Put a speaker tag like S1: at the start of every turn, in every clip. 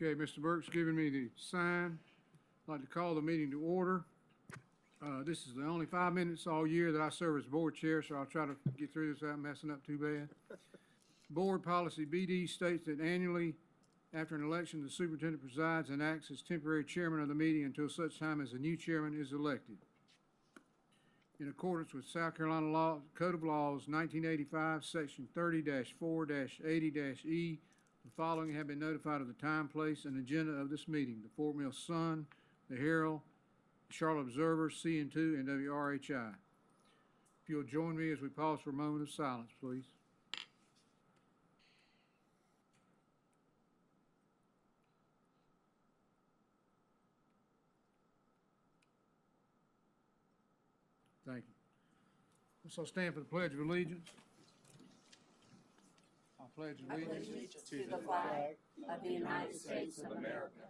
S1: Okay, Mr. Burke's giving me the sign. I'd like to call the meeting to order. This is the only 5 minutes all year that I serve as board chair, so I'll try to get through this without messing up too bad. Board policy BD states that annually, after an election, the superintendent presides and acts as temporary chairman of the meeting until such time as a new chairman is elected. In accordance with South Carolina Law, Code of Laws, 1985, Section 30-4-80-E, the following have been notified of the time, place, and agenda of this meeting: the Fort Mill Sun, the Herald, the Charlotte Observer, CN2, and WRHI. If you'll join me as we pause for a moment of silence, please. Thank you. Let's all stand for the Pledge of Allegiance. I pledge allegiance
S2: to the flag of the United States of America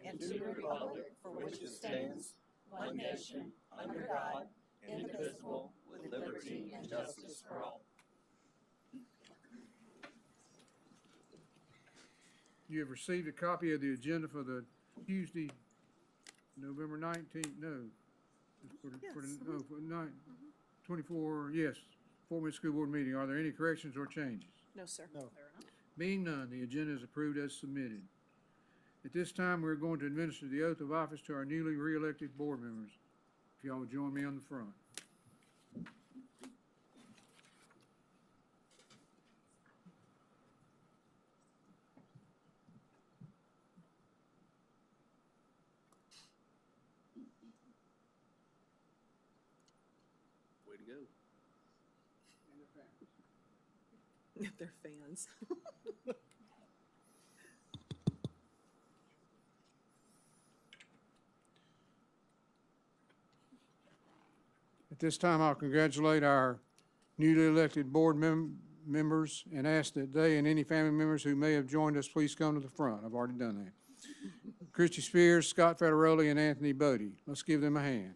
S2: and to the republic for which it stands, one nation, under God, indivisible, with liberty and justice for all.
S1: You have received a copy of the agenda for the Tuesday, November 19th, no, for 24, yes, Fort Mill School Board meeting. Are there any corrections or changes?
S2: No, sir.
S3: No.
S2: There are not.
S1: Being none, the agenda is approved as submitted. At this time, we're going to administer the oath of office to our newly re-elected board members. If y'all would join me on the front.
S3: Way to go.
S2: They're fans.
S1: At this time, I'll congratulate our newly elected board members and ask that they and any family members who may have joined us please come to the front. I've already done that. Christy Spears, Scott Federoli, and Anthony Bodie. Let's give them a hand.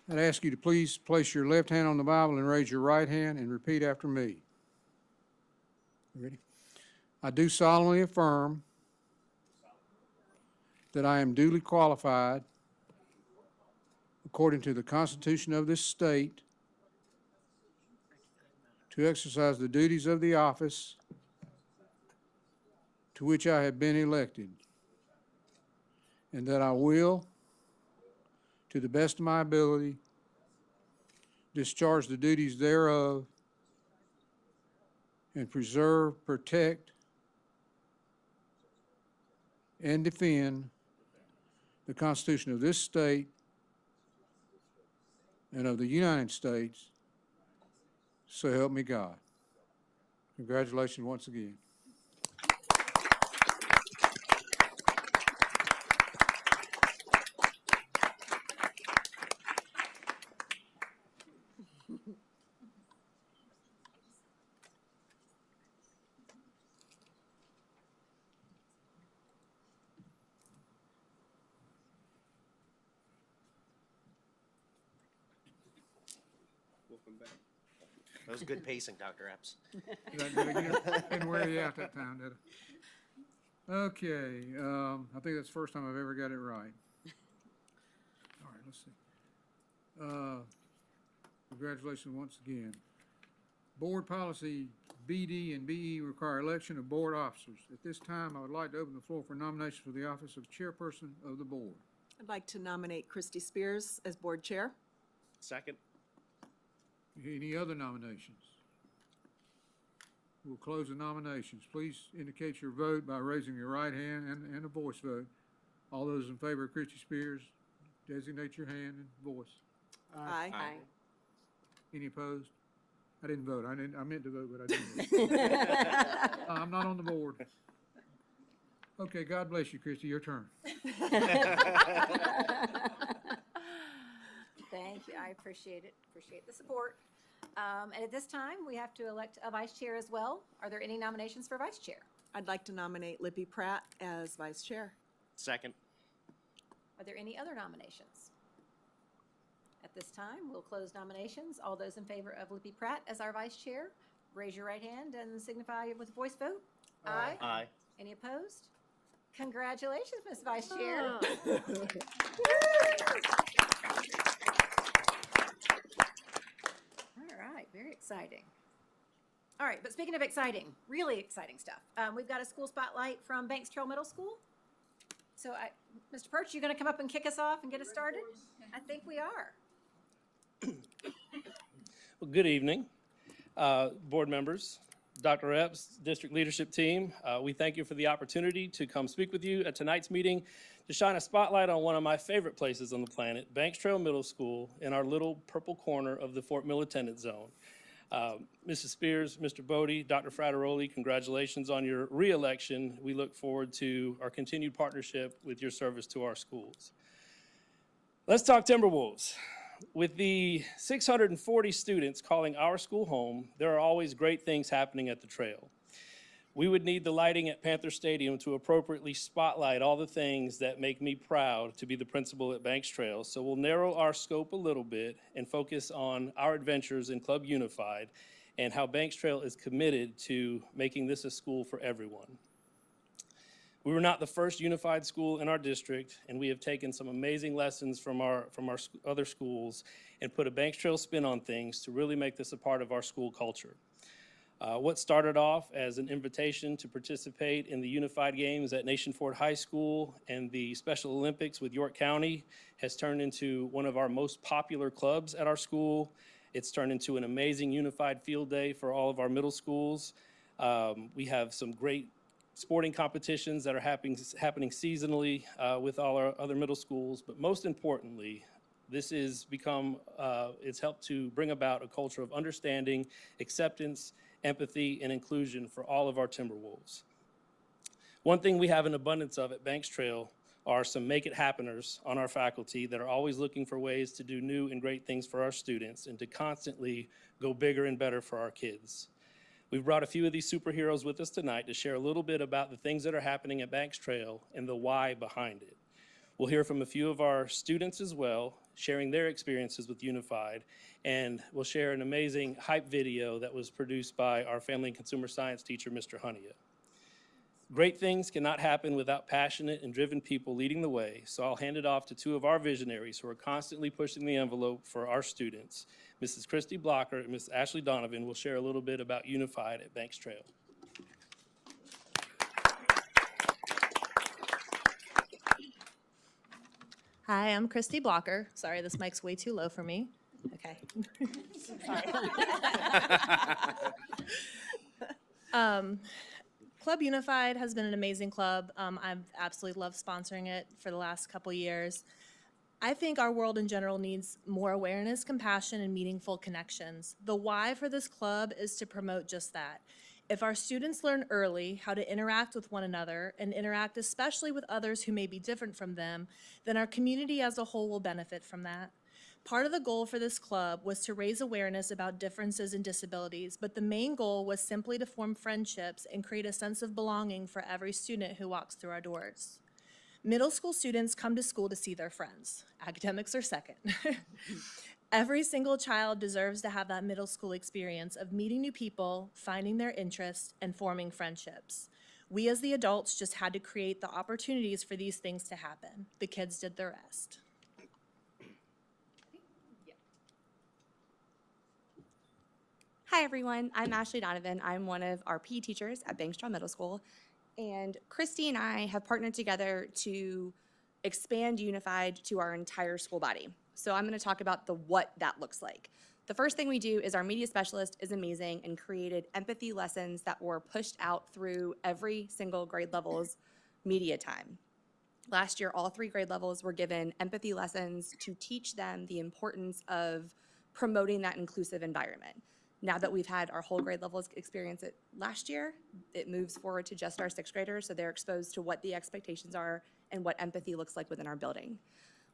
S1: I'd ask you to please place your left hand on the Bible and raise your right hand and repeat after me. Ready? I do solemnly affirm that I am duly qualified, according to the Constitution of this state, to exercise the duties of the office to which I have been elected, and that I will, to the best of my ability, discharge the duties thereof, and preserve, protect, and defend the Constitution of this state and of the United States, so help me God. Congratulations once again.
S3: Welcome back.
S4: That was good pacing, Dr. Epps.
S1: Didn't wear you out that time, did it? Okay, I think that's the first time I've ever got it right. All right, let's see. Congratulations once again. Board policy BD and BE require election of board officers. At this time, I would like to open the floor for nominations for the office of chairperson of the board.
S2: I'd like to nominate Christy Spears as board chair.
S3: Second.
S1: Any other nominations? We'll close the nominations. Please indicate your vote by raising your right hand and a voice vote. All those in favor of Christy Spears, designate your hand and voice.
S2: Aye.
S3: Aye.
S1: Any opposed? I didn't vote. I meant to vote, but I didn't vote. I'm not on the board. Okay, God bless you, Christy. Your turn.
S5: Thank you. I appreciate it. Appreciate the support. And at this time, we have to elect a vice chair as well. Are there any nominations for vice chair?
S2: I'd like to nominate Lippy Pratt as vice chair.
S3: Second.
S5: Are there any other nominations? At this time, we'll close nominations. All those in favor of Libby Pratt as our vice chair, raise your right hand and signify with a voice vote. Aye.
S3: Aye.
S5: Any opposed? Congratulations, Ms. Vice Chair. All right, very exciting. All right, but speaking of exciting, really exciting stuff, we've got a school spotlight from Banks Trail Middle School. So, Mr. Perch, you going to come up and kick us off and get us started? I think we are.
S6: Well, good evening, board members, Dr. Epps, district leadership team. We thank you for the opportunity to come speak with you at tonight's meeting to shine a spotlight on one of my favorite places on the planet, Banks Trail Middle School, in our little purple corner of the Fort Mill Attendance Zone. Mrs. Spears, Mr. Bodie, Dr. Frateroli, congratulations on your re-election. We look forward to our continued partnership with your service to our schools. Let's talk Timberwolves. With the 640 students calling our school home, there are always great things happening at the trail. We would need the lighting at Panther Stadium to appropriately spotlight all the things that make me proud to be the principal at Banks Trail. So we'll narrow our scope a little bit and focus on our adventures in Club Unified and how Banks Trail is committed to making this a school for everyone. We were not the first unified school in our district, and we have taken some amazing lessons from our other schools and put a Banks Trail spin on things to really make this a part of our school culture. What started off as an invitation to participate in the unified games at Nation Ford High School and the Special Olympics with York County has turned into one of our most popular clubs at our school. It's turned into an amazing unified field day for all of our middle schools. We have some great sporting competitions that are happening seasonally with all our other middle schools, but most importantly, this is it's helped to bring about a culture of understanding, acceptance, empathy, and inclusion for all of our Timberwolves. One thing we have an abundance of at Banks Trail are some make-it-happeners on our faculty that are always looking for ways to do new and great things for our students and to constantly go bigger and better for our kids. We've brought a few of these superheroes with us tonight to share a little bit about the things that are happening at Banks Trail and the why behind it. We'll hear from a few of our students as well, sharing their experiences with Unified, and we'll share an amazing hype video that was produced by our family and consumer science teacher, Mr. Hunia. Great things cannot happen without passionate and driven people leading the way, so I'll hand it off to two of our visionaries who are constantly pushing the envelope for our students. Mrs. Christy Blocker and Ms. Ashley Donovan will share a little bit about Unified at Banks Trail.
S7: Hi, I'm Christy Blocker. Sorry, this mic's way too low for me. Okay. Sorry. Club Unified has been an amazing club. I've absolutely loved sponsoring it for the last couple years. I think our world in general needs more awareness, compassion, and meaningful connections. The why for this club is to promote just that. If our students learn early how to interact with one another and interact especially with others who may be different from them, then our community as a whole will benefit from that. Part of the goal for this club was to raise awareness about differences in disabilities, but the main goal was simply to form friendships and create a sense of belonging for every student who walks through our doors. Middle school students come to school to see their friends. Academics are second. Every single child deserves to have that middle school experience of meeting new people, finding their interests, and forming friendships. We as the adults just had to create the opportunities for these things to happen. The kids did the rest.
S8: Hi everyone, I'm Ashley Donovan. I'm one of our PE teachers at Banks Trail Middle School. And Christy and I have partnered together to expand Unified to our entire school body. So I'm going to talk about the what that looks like. The first thing we do is our media specialist is amazing and created empathy lessons that were pushed out through every single grade level's media time. Last year, all 3 grade levels were given empathy lessons to teach them the importance of promoting that inclusive environment. Now that we've had our whole grade levels experience it last year, it moves forward to just our 6th graders, so they're exposed to what the expectations are and what empathy looks like within our building.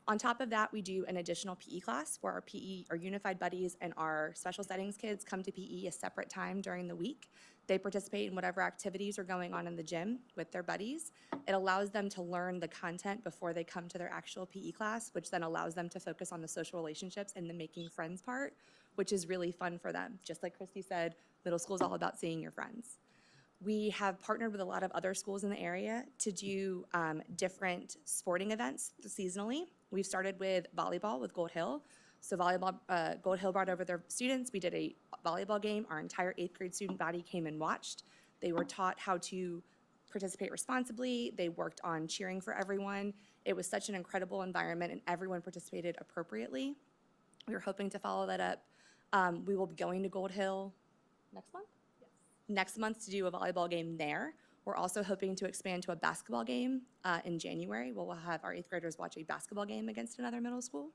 S8: On top of that, we do an additional PE class where our Unified buddies and our special settings kids come to PE a separate time during the week. They participate in whatever activities are going on in the gym with their buddies. It allows them to learn the content before they come to their actual PE class, which then allows them to focus on the social relationships and the making friends part, which is really fun for them. Just like Christy said, middle school is all about seeing your friends. We have partnered with a lot of other schools in the area to do different sporting events seasonally. We've started with volleyball with Gold Hill. So volleyball, Gold Hill brought over their students. We did a volleyball game. Our entire 8th grade student body came and watched. They were taught how to participate responsibly. They worked on cheering for everyone. It was such an incredible environment, and everyone participated appropriately. We were hoping to follow that up. We will be going to Gold Hill next month? Next month to do a volleyball game there. We're also hoping to expand to a basketball game in January. We'll have our 8th graders watch a basketball game against another middle school.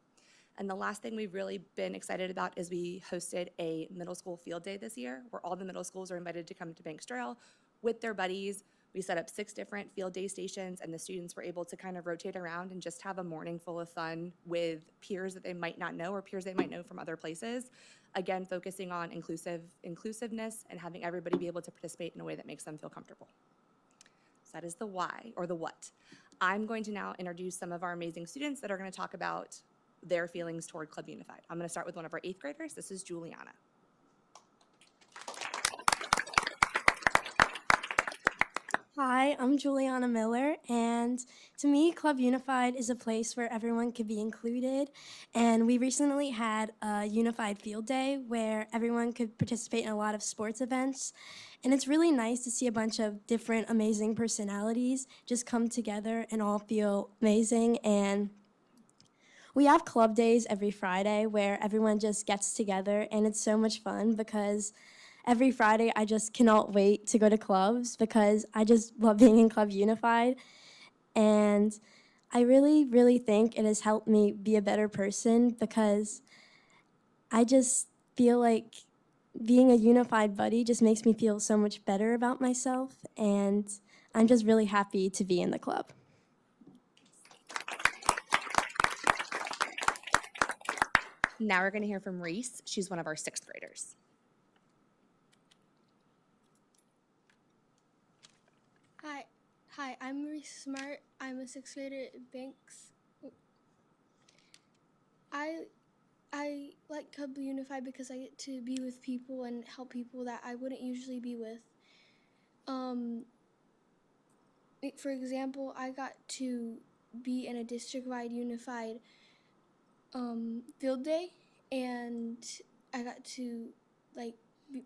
S8: And the last thing we've really been excited about is we hosted a middle school field day this year where all the middle schools are invited to come to Banks Trail with their buddies. We set up 6 different field day stations, and the students were able to kind of rotate around and just have a morning full of fun with peers that they might not know or peers they might know from other places. Again, focusing on inclusiveness and having everybody be able to participate in a way that makes them feel comfortable. So that is the why, or the what. I'm going to now introduce some of our amazing students that are going to talk about their feelings toward Club Unified. I'm going to start with one of our 8th graders. This is Juliana.
S9: Hi, I'm Juliana Miller, and to me, Club Unified is a place where everyone could be included. And we recently had a Unified Field Day where everyone could participate in a lot of sports events. And it's really nice to see a bunch of different amazing personalities just come together and all feel amazing. And we have club days every Friday where everyone just gets together, and it's so much fun because every Friday, I just cannot wait to go to clubs because I just love being in Club Unified. And I really, really think it has helped me be a better person because I just feel like being a unified buddy just makes me feel so much better about myself. And I'm just really happy to be in the club.
S8: Now we're going to hear from Reese. She's one of our 6th graders.
S10: Hi, I'm Reese Smart. I'm a 6th grader at Banks. I like Club Unified because I get to be with people and help people that I wouldn't usually be with. For example, I got to be in a district-wide unified field day, and I got to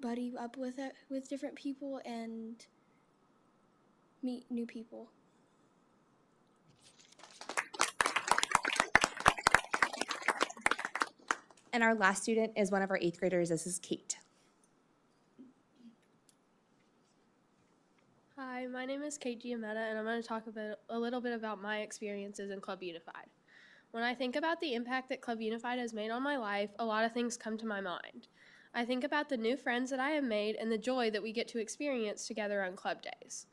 S10: buddy up with different people and meet new people.
S8: And our last student is one of our 8th graders. This is Kate.
S10: Hi, my name is Kate Giametta, and I'm going to talk a little bit about my experiences in Club Unified. When I think about the impact that Club Unified has made on my life, a lot of things come to my mind. I think about the new friends that I have made and the joy that we get to experience together on club days.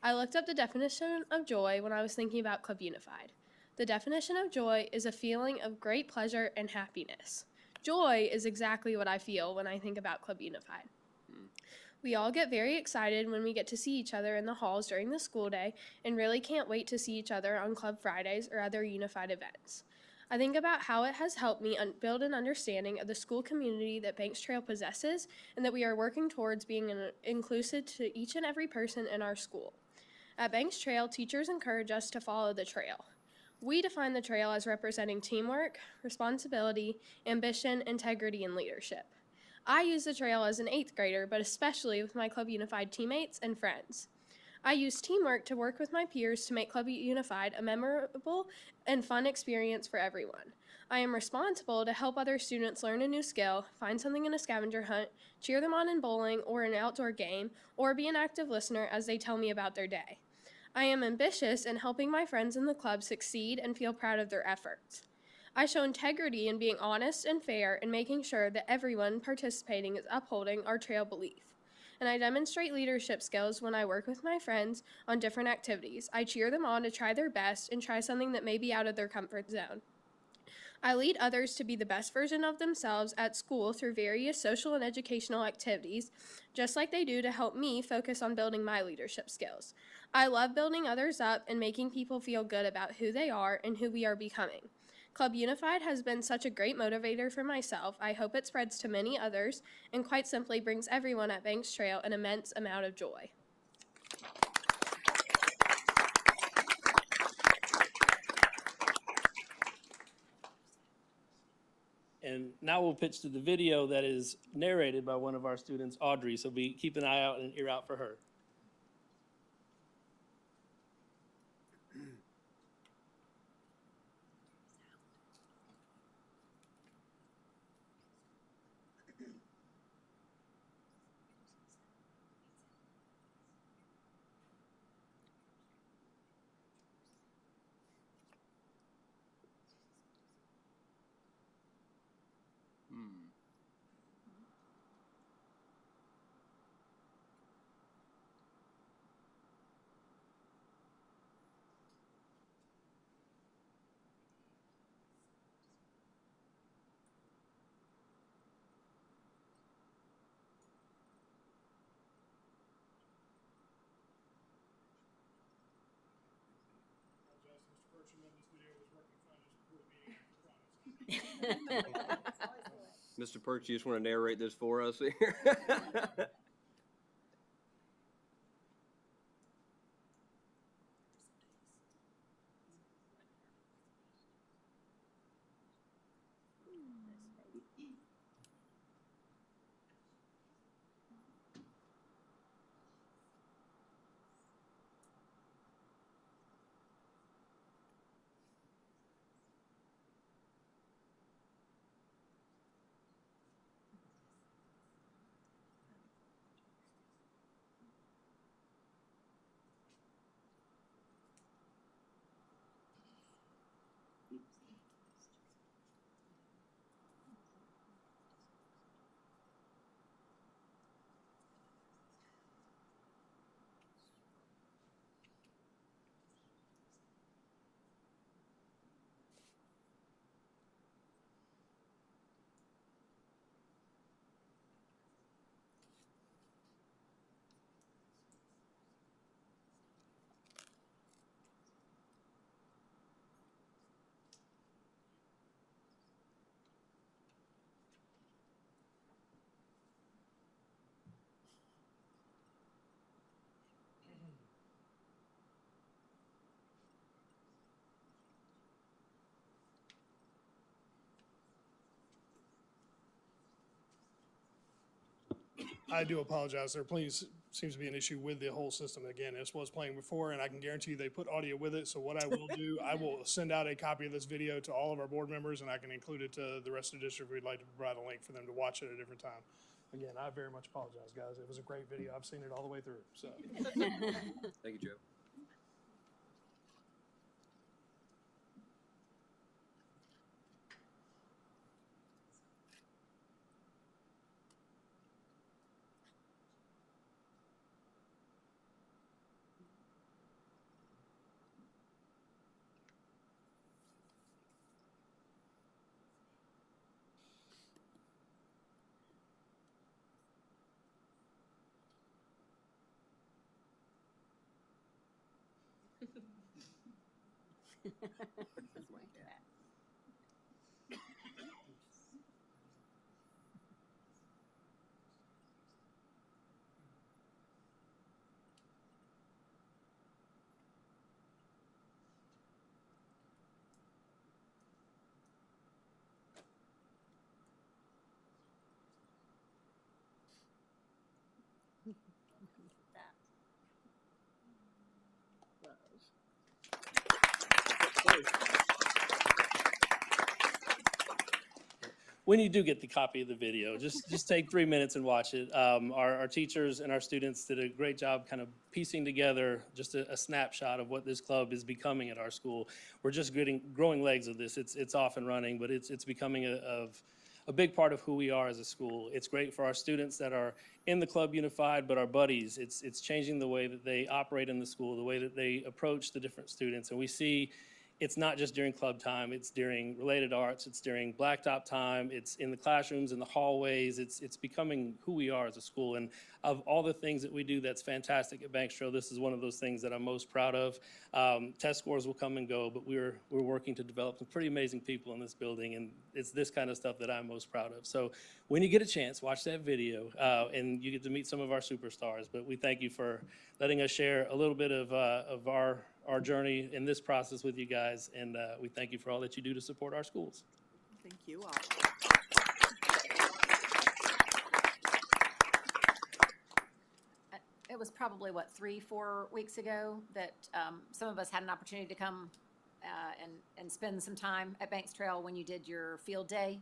S10: I looked up the definition of joy when I was thinking about Club Unified. The definition of joy is a feeling of great pleasure and happiness. Joy is exactly what I feel when I think about Club Unified. We all get very excited when we get to see each other in the halls during the school day and really can't wait to see each other on Club Fridays or other unified events. I think about how it has helped me build an understanding of the school community that Banks Trail possesses and that we are working towards being inclusive to each and every person in our school. At Banks Trail, teachers encourage us to follow the trail. We define the trail as representing teamwork, responsibility, ambition, integrity, and leadership. I use the trail as an 8th grader, but especially with my Club Unified teammates and friends. I use teamwork to work with my peers to make Club Unified a memorable and fun experience for everyone. I am responsible to help other students learn a new skill, find something in a scavenger hunt, cheer them on in bowling or an outdoor game, or be an active listener as they tell me about their day. I am ambitious in helping my friends in the club succeed and feel proud of their efforts. I show integrity in being honest and fair and making sure that everyone participating is upholding our trail belief. And I demonstrate leadership skills when I work with my friends on different activities. I cheer them on to try their best and try something that may be out of their comfort zone. I lead others to be the best version of themselves at school through various social and educational activities, just like they do to help me focus on building my leadership skills. I love building others up and making people feel good about who they are and who we are becoming. Club Unified has been such a great motivator for myself. I hope it spreads to many others and quite simply brings everyone at Banks Trail an immense amount of joy.
S6: And now we'll pitch to the video that is narrated by one of our students, Audrey. So keep an eye out and an ear out for her.
S11: Mr. Perch, you just want to narrate this for us here?
S12: I do apologize. There seems to be an issue with the whole system. Again, this was playing before, and I can guarantee you they put audio with it. So what I will do, I will send out a copy of this video to all of our board members, and I can include it to the rest of the district. We'd like to provide a link for them to watch it at a different time. Again, I very much apologize, guys. It was a great video. I've seen it all the way through. So.
S11: Thank you, Joe.
S6: When you do get the copy of the video, just take 3 minutes and watch it. Our teachers and our students did a great job kind of piecing together just a snapshot of what this club is becoming at our school. We're just getting growing legs of this. It's off and running, but it's becoming a big part of who we are as a school. It's great for our students that are in the Club Unified, but our buddies, it's changing the way that they operate in the school, the way that they approach the different students. And we see it's not just during club time, it's during related arts, it's during blacktop time, it's in the classrooms, in the hallways, it's becoming who we are as a school. And of all the things that we do that's fantastic at Banks Trail, this is one of those things that I'm most proud of. Test scores will come and go, but we're working to develop some pretty amazing people in this building, and it's this kind of stuff that I'm most proud of. So when you get a chance, watch that video, and you get to meet some of our superstars. But we thank you for letting us share a little bit of our journey in this process with you guys, and we thank you for all that you do to support our schools.
S2: Thank you all.
S5: It was probably, 3-4 weeks ago that some of us had an opportunity to come and spend some time at Banks Trail when you did your field day.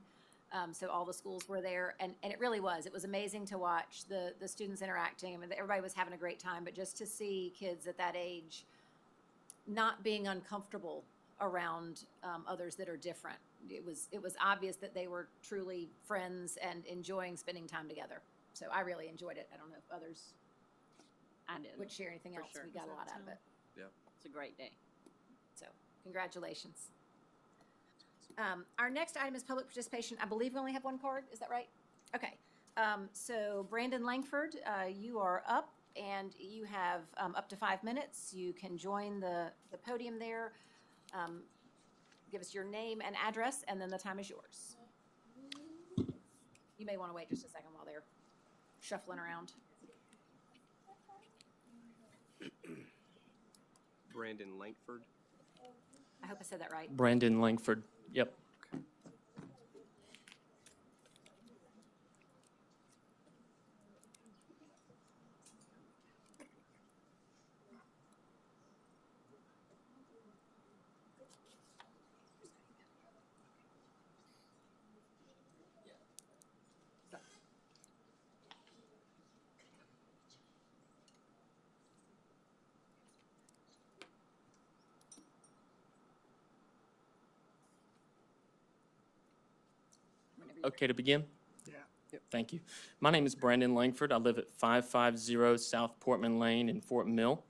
S5: So all the schools were there, and it really was. It was amazing to watch the students interacting. I mean, everybody was having a great time, but just to see kids at that age not being uncomfortable around others that are different. It was obvious that they were truly friends and enjoying spending time together. So I really enjoyed it. I don't know if others would share anything else.
S2: sure.
S5: We got a lot out of it.
S2: It's a great day.
S5: So congratulations. Our next item is public participation. I believe we only have one card. Is that right? Okay. So Brandon Langford, you are up, and you have up to 5 minutes. You can join the podium there. Give us your name and address, and then the time is yours. You may want to wait just a second while they're shuffling around.
S3: Brandon Langford.
S5: I hope I said that right.
S6: Brandon Langford, yep. Okay to begin?
S1: Yeah.
S3: Yep.
S6: Thank you. My name is Brandon Langford. I live at 550 South Portman Lane in Fort Mill.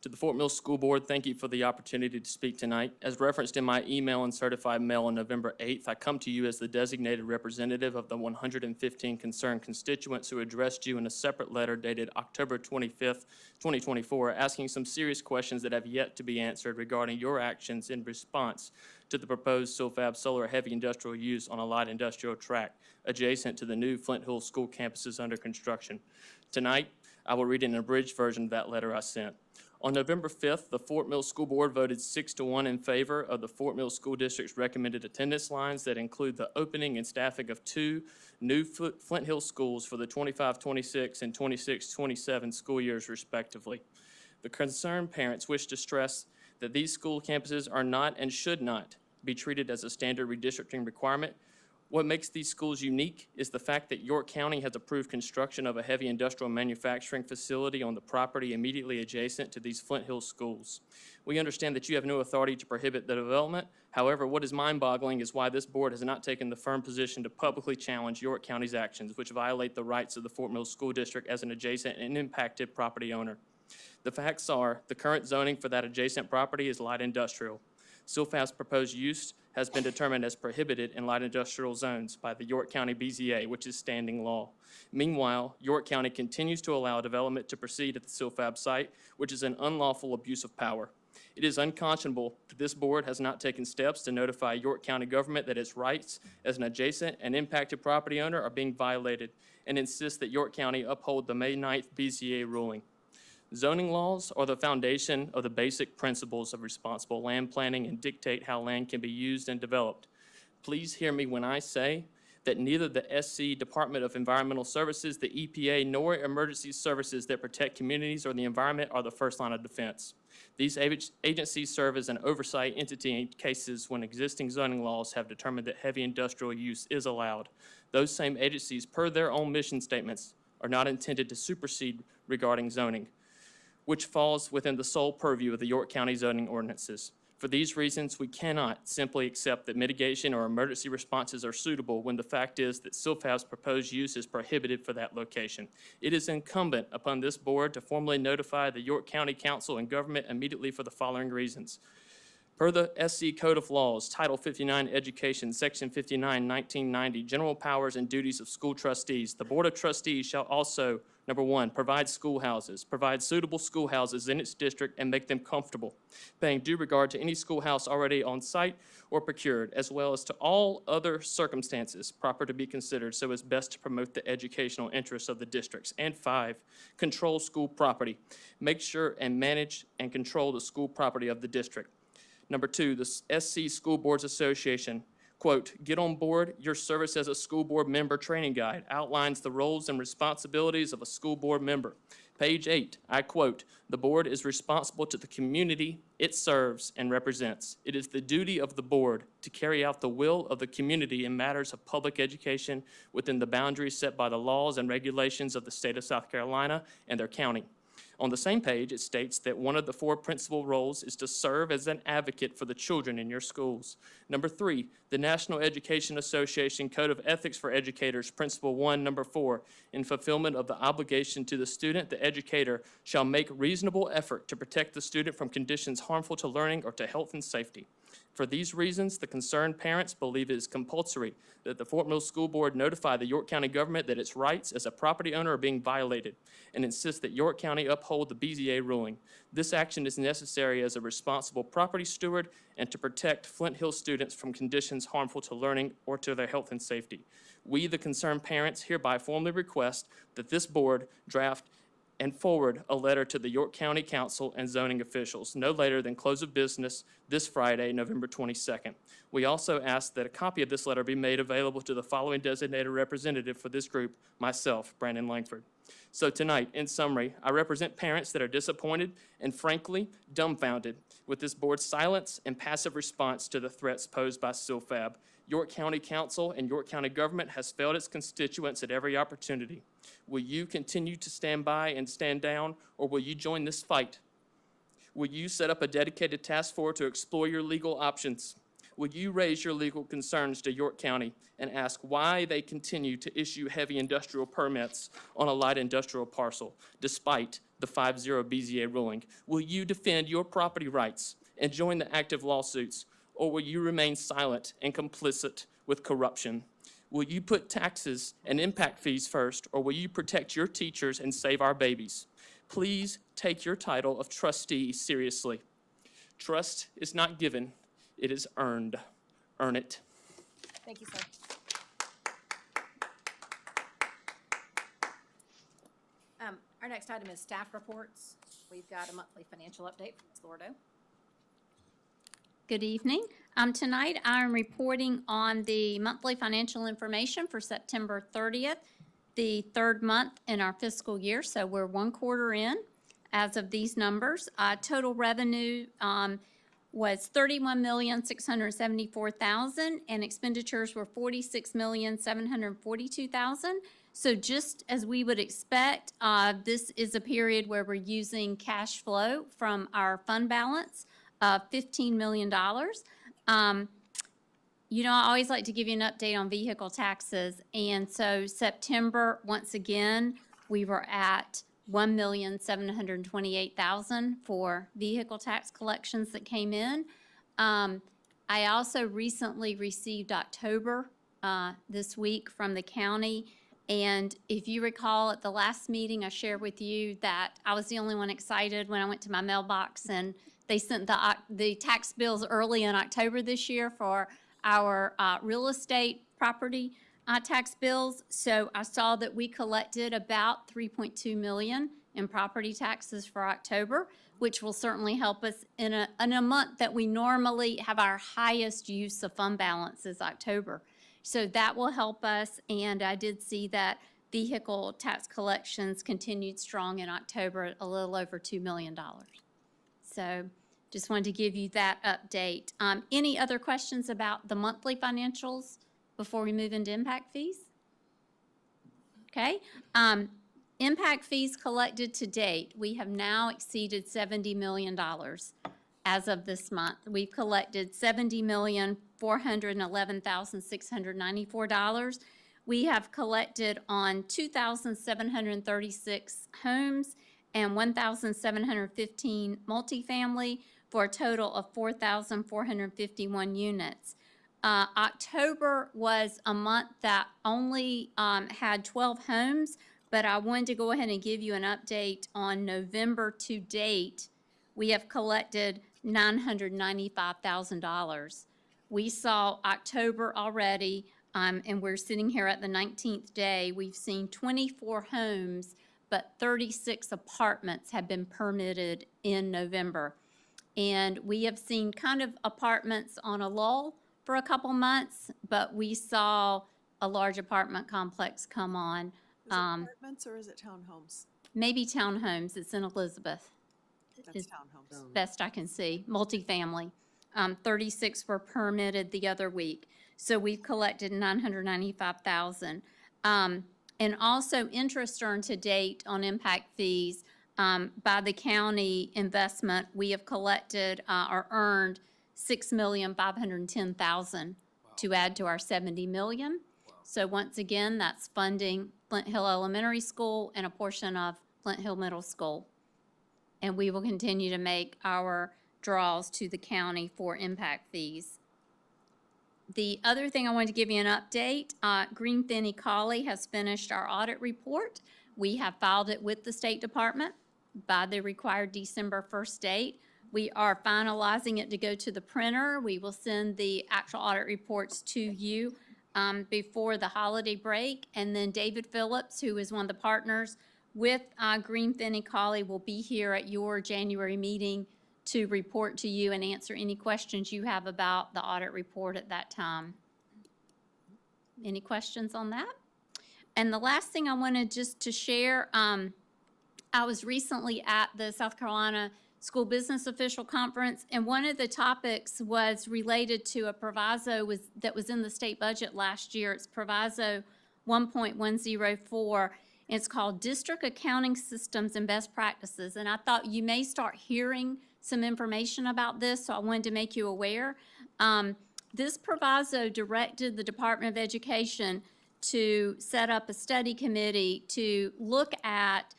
S6: To the Fort Mill School Board, thank you for the opportunity to speak tonight. As referenced in my email and certified mail on November 8th, I come to you as the designated representative of the 115 concerned constituents who addressed you in a separate letter dated October 25th, 2024, asking some serious questions that have yet to be answered regarding your actions in response to the proposed SILFAB solar heavy industrial use on a light industrial tract adjacent to the new Flint Hill school campuses under construction. Tonight, I will read an abridged version of that letter I sent. On November 5th, the Fort Mill School Board voted 6-1 in favor of the Fort Mill School District's recommended attendance lines that include the opening and staffing of 2 new Flint Hill schools for the 25-26 and 26-27 school years respectively. The concerned parents wish to stress that these school campuses are not and should not be treated as a standard redistricting requirement. What makes these schools unique is the fact that York County has approved construction of a heavy industrial manufacturing facility on the property immediately adjacent to these Flint Hill schools. We understand that you have no authority to prohibit the development. However, what is mind-boggling is why this board has not taken the firm position to publicly challenge York County's actions, which violate the rights of the Fort Mill School District as an adjacent and impacted property owner. The facts are, the current zoning for that adjacent property is light industrial. SILFAB's proposed use has been determined as prohibited in light industrial zones by the York County BZA, which is standing law. Meanwhile, York County continues to allow development to proceed at the SILFAB site, which is an unlawful abuse of power. It is unconscionable that this board has not taken steps to notify York County government that its rights as an adjacent and impacted property owner are being violated, and insists that York County uphold the May 9th BZA ruling. Zoning laws are the foundation of the basic principles of responsible land planning and dictate how land can be used and developed. Please hear me when I say that neither the SC Department of Environmental Services, the EPA, nor emergency services that protect communities or the environment are the first line of defense. These agencies serve as an oversight entity in cases when existing zoning laws have determined that heavy industrial use is allowed. Those same agencies, per their own mission statements, are not intended to supersede regarding zoning, which falls within the sole purview of the York County zoning ordinances. For these reasons, we cannot simply accept that mitigation or emergency responses are suitable when the fact is that SILFAB's proposed use is prohibited for that location. It is incumbent upon this board to formally notify the York County Council and government immediately for the following reasons. Per the SC Code of Laws, Title 59 Education, Section 59, 1990, General Powers and Duties of School Trustees, the Board of Trustees shall also, number one, provide schoolhouses, provide suitable schoolhouses in its district and make them comfortable, paying due regard to any schoolhouse already on site or procured, as well as to all other circumstances proper to be considered so as best to promote the educational interests of the districts. And 5, control school property. Make sure and manage and control the school property of the district. Number 2, the SC School Boards Association, quote, get on board, your service as a school board member training guide outlines the roles and responsibilities of a school board member. Page 8, I quote, the board is responsible to the community it serves and represents. It is the duty of the board to carry out the will of the community in matters of public education within the boundaries set by the laws and regulations of the state of South Carolina and their county. On the same page, it states that one of the 4 principal roles is to serve as an advocate for the children in your schools. Number 3, the National Education Association Code of Ethics for Educators, Principle 1, Number 4, in fulfillment of the obligation to the student, the educator shall make reasonable effort to protect the student from conditions harmful to learning or to health and safety. For these reasons, the concerned parents believe it is compulsory that the Fort Mill School Board notify the York County government that its rights as a property owner are being violated and insist that York County uphold the BZA ruling. This action is necessary as a responsible property steward and to protect Flint Hill students from conditions harmful to learning or to their health and safety. We, the concerned parents, hereby formally request that this board draft and forward a letter to the York County Council and zoning officials no later than close of business this Friday, November 22nd. We also ask that a copy of this letter be made available to the following designated representative for this group, myself, Brandon Langford. So tonight, in summary, I represent parents that are disappointed and frankly dumbfounded with this board's silence and passive response to the threats posed by SILFAB. York County Council and York County government has failed its constituents at every opportunity. Will you continue to stand by and stand down, or will you join this fight? Will you set up a dedicated task force to explore your legal options? Will you raise your legal concerns to York County and ask why they continue to issue heavy industrial permits on a light industrial parcel despite the 5-0 BZA ruling? Will you defend your property rights and join the active lawsuits, or will you remain silent and complicit with corruption? Will you put taxes and impact fees first, or will you protect your teachers and save our babies? Please take your title of trustee seriously. Trust is not given, it is earned. Earn it.
S5: Thank you, sir. Our next item is staff reports. We've got a monthly financial update from Ms. Lordo.
S13: Good evening. Tonight I'm reporting on the monthly financial information for September 30th, the third month in our fiscal year, so we're 1 quarter in as of these numbers. Total revenue was $31,674,000 and expenditures were $46,742,000. So just as we would expect, this is a period where we're using cash flow from our fund balance of $15 million. You know, I always like to give you an update on vehicle taxes. And so September, once again, we were at $1,728,000 for vehicle tax collections that came in. I also recently received October this week from the county. And if you recall, at the last meeting, I shared with you that I was the only one excited when I went to my mailbox and they sent the tax bills early in October this year for our real estate property tax bills. So I saw that we collected about $3.2 million in property taxes for October, which will certainly help us in a month that we normally have our highest use of fund balance is October. So that will help us, and I did see that vehicle tax collections continued strong in October at a little over $2 million. So just wanted to give you that update. Any other questions about the monthly financials before we move into impact fees? Okay. Impact fees collected to date, we have now exceeded $70 million as of this month. We've collected $70,411,694. We have collected on 2,736 homes and 1,715 multifamily for a total of 4,451 units. October was a month that only had 12 homes, but I wanted to go ahead and give you an update on November to date. We have collected $995,000. We saw October already, and we're sitting here at the 19th day. We've seen 24 homes, but 36 apartments have been permitted in November. And we have seen kind of apartments on a lull for a couple months, but we saw a large apartment complex come on.
S2: Is it apartments or is it townhomes?
S13: Maybe townhomes. It's in Elizabeth.
S2: That's
S13: It's
S2: townhomes.
S13: best I can see. Multifamily. 36 were permitted the other week. So we've collected 995,000. And also interest earned to date on impact fees by the county investment, we have collected or earned $6,510,000 to add to our 70 million. So once again, that's funding Flint Hill Elementary School and a portion of Flint Hill Middle School. And we will continue to make our draws to the county for impact fees. The other thing I wanted to give you an update, Green Finney Colley has finished our audit report. We have filed it with the State Department by the required December 1st date. We are finalizing it to go to the printer. We will send the actual audit reports to you before the holiday break. And then David Phillips, who is one of the partners with Green Finney Colley, will be here at your January meeting to report to you and answer any questions you have about the audit report at that time. Any questions on that? And the last thing I wanted just to share, I was recently at the South Carolina School Business Official Conference, and one of the topics was related to a proviso that was in the state budget last year. It's proviso 1.104. It's called District Accounting Systems and Best Practices, and I thought you may start hearing some information about this, so I wanted to make you aware. This proviso directed the Department of Education to set up a study committee to look at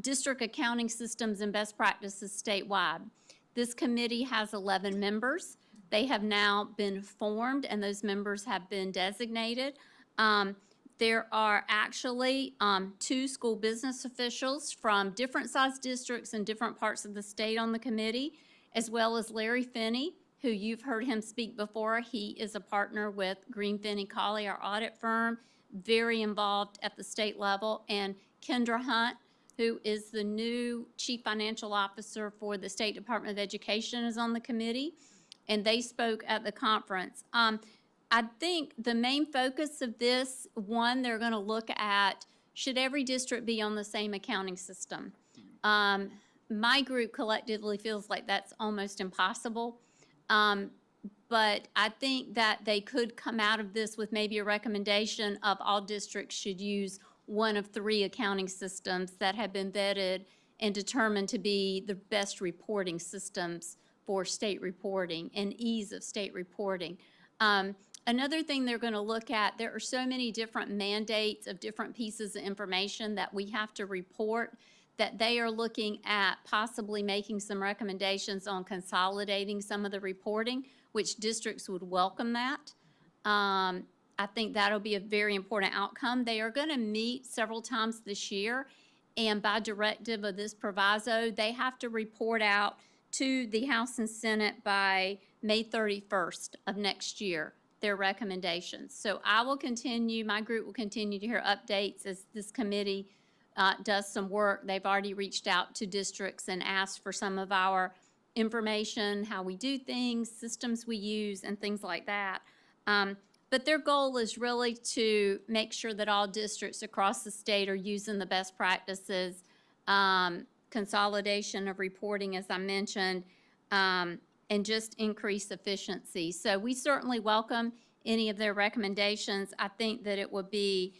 S13: district accounting systems and best practices statewide. This committee has 11 members. They have now been formed, and those members have been designated. There are actually 2 school business officials from different size districts in different parts of the state on the committee, as well as Larry Finney, who you've heard him speak before. He is a partner with Green Finney Colley, our audit firm, very involved at the state level, and Kendra Hunt, who is the new Chief Financial Officer for the State Department of Education, is on the committee, and they spoke at the conference. I think the main focus of this, one, they're going to look at, should every district be on the same accounting system? My group collectively feels like that's almost impossible. But I think that they could come out of this with maybe a recommendation of all districts should use one of 3 accounting systems that have been vetted and determined to be the best reporting systems for state reporting and ease of state reporting. Another thing they're going to look at, there are so many different mandates of different pieces of information that we have to report that they are looking at possibly making some recommendations on consolidating some of the reporting, which districts would welcome that. I think that'll be a very important outcome. They are going to meet several times this year, and by directive of this proviso, they have to report out to the House and Senate by May 31st of next year, their recommendations. So I will continue, my group will continue to hear updates as this committee does some work. They've already reached out to districts and asked for some of our information, how we do things, systems we use, and things like that. But their goal is really to make sure that all districts across the state are using the best practices, consolidation of reporting, as I mentioned, and just increase efficiency. So we certainly welcome any of their recommendations. I think that it would be,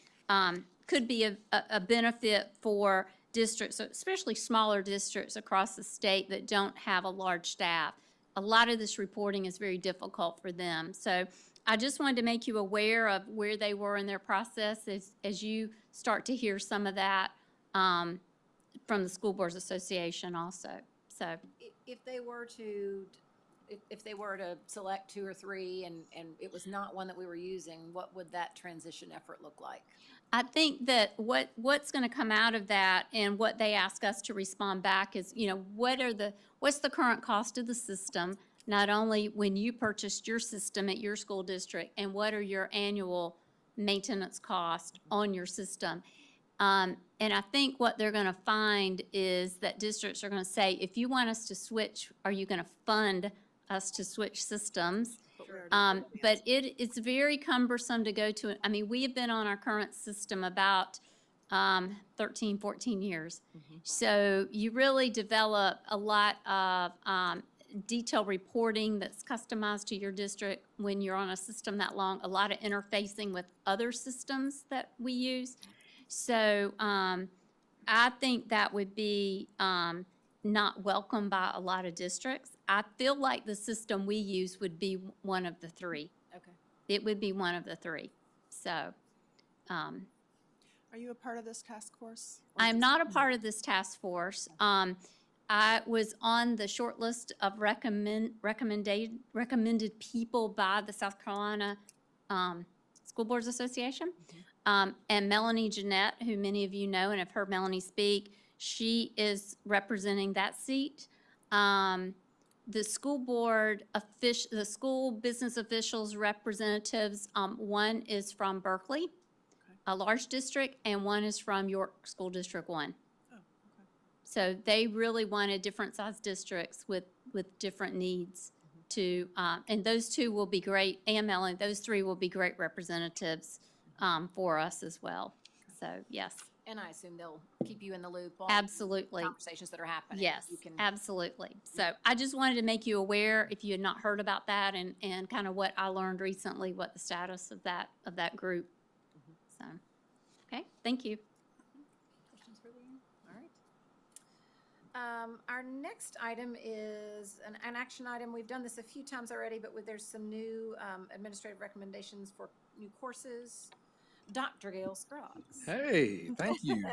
S13: could be a benefit for districts, especially smaller districts across the state that don't have a large staff. A lot of this reporting is very difficult for them. So I just wanted to make you aware of where they were in their process as you start to hear some of that from the School Boards Association also. So
S5: if they were to, if they were to select 2 or 3 and it was not one that we were using, what would that transition effort look like?
S13: I think that what's going to come out of that and what they ask us to respond back is, what's the current cost of the system, not only when you purchased your system at your school district, and what are your annual maintenance costs on your system. And I think what they're going to find is that districts are going to say, if you want us to switch, are you going to fund us to switch systems? But it's very cumbersome to go to. I mean, we have been on our current system about 13, 14 years. So you really develop a lot of detailed reporting that's customized to your district when you're on a system that long, a lot of interfacing with other systems that we use. So I think that would be not welcome by a lot of districts. I feel like the system we use would be one of the 3.
S5: Okay.
S13: It would be one of the 3. So
S2: Are you a part of this task force?
S13: I'm not a part of this task force. I was on the short list of recommended people by the South Carolina School Boards Association. And Melanie Jeanette, who many of you know and have heard Melanie speak, she is representing that seat. The school board the school business officials representatives, one is from Berkeley, a large district, and one is from York School District 1. So they really wanted different sized districts with different needs to, and those 2 will be great, and Melanie, those 3 will be great representatives for us as well. So, yes.
S5: And I assume they'll keep you in the loop on
S13: Absolutely.
S5: conversations that are happening.
S13: Yes,
S5: You can,
S13: absolutely. So I just wanted to make you aware, if you had not heard about that, and kind of what I learned recently, what the status of that group. So, okay, thank you.
S5: questions for Leanne? All right. Our next item is an action item. We've done this a few times already, but there's some new administrative recommendations for new courses. Dr. Gail Scroggs.
S14: Hey, thank you.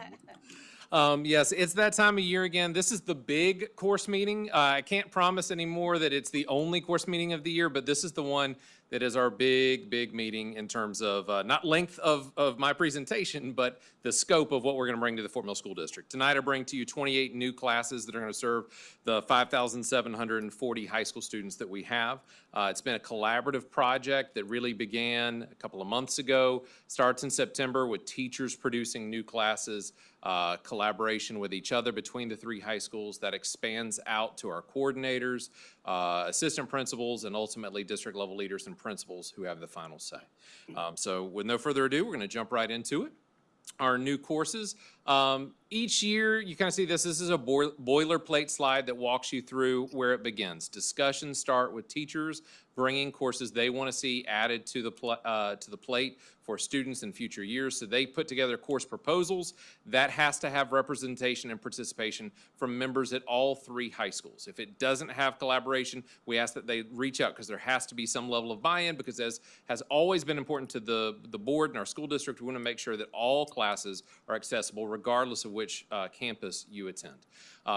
S14: Yes, it's that time of year again. This is the big course meeting. I can't promise anymore that it's the only course meeting of the year, but this is the one that is our big meeting in terms of not length of my presentation, but the scope of what we're going to bring to the Fort Mill School District. Tonight I bring to you 28 new classes that are going to serve the 5,740 high school students that we have. It's been a collaborative project that really began a couple of months ago, starts in September with teachers producing new classes, collaboration with each other between the 3 high schools that expands out to our coordinators, assistant principals, and ultimately district level leaders and principals who have the final say. So with no further ado, we're going to jump right into it. Our new courses. Each year, you kind of see this is a boilerplate slide that walks you through where it begins. Discussions start with teachers bringing courses they want to see added to the plate for students in future years. So they put together course proposals that has to have representation and participation from members at all 3 high schools. If it doesn't have collaboration, we ask that they reach out because there has to be some level of buy-in, because as has always been important to the board and our school district, we want to make sure that all classes are accessible regardless of which campus you attend.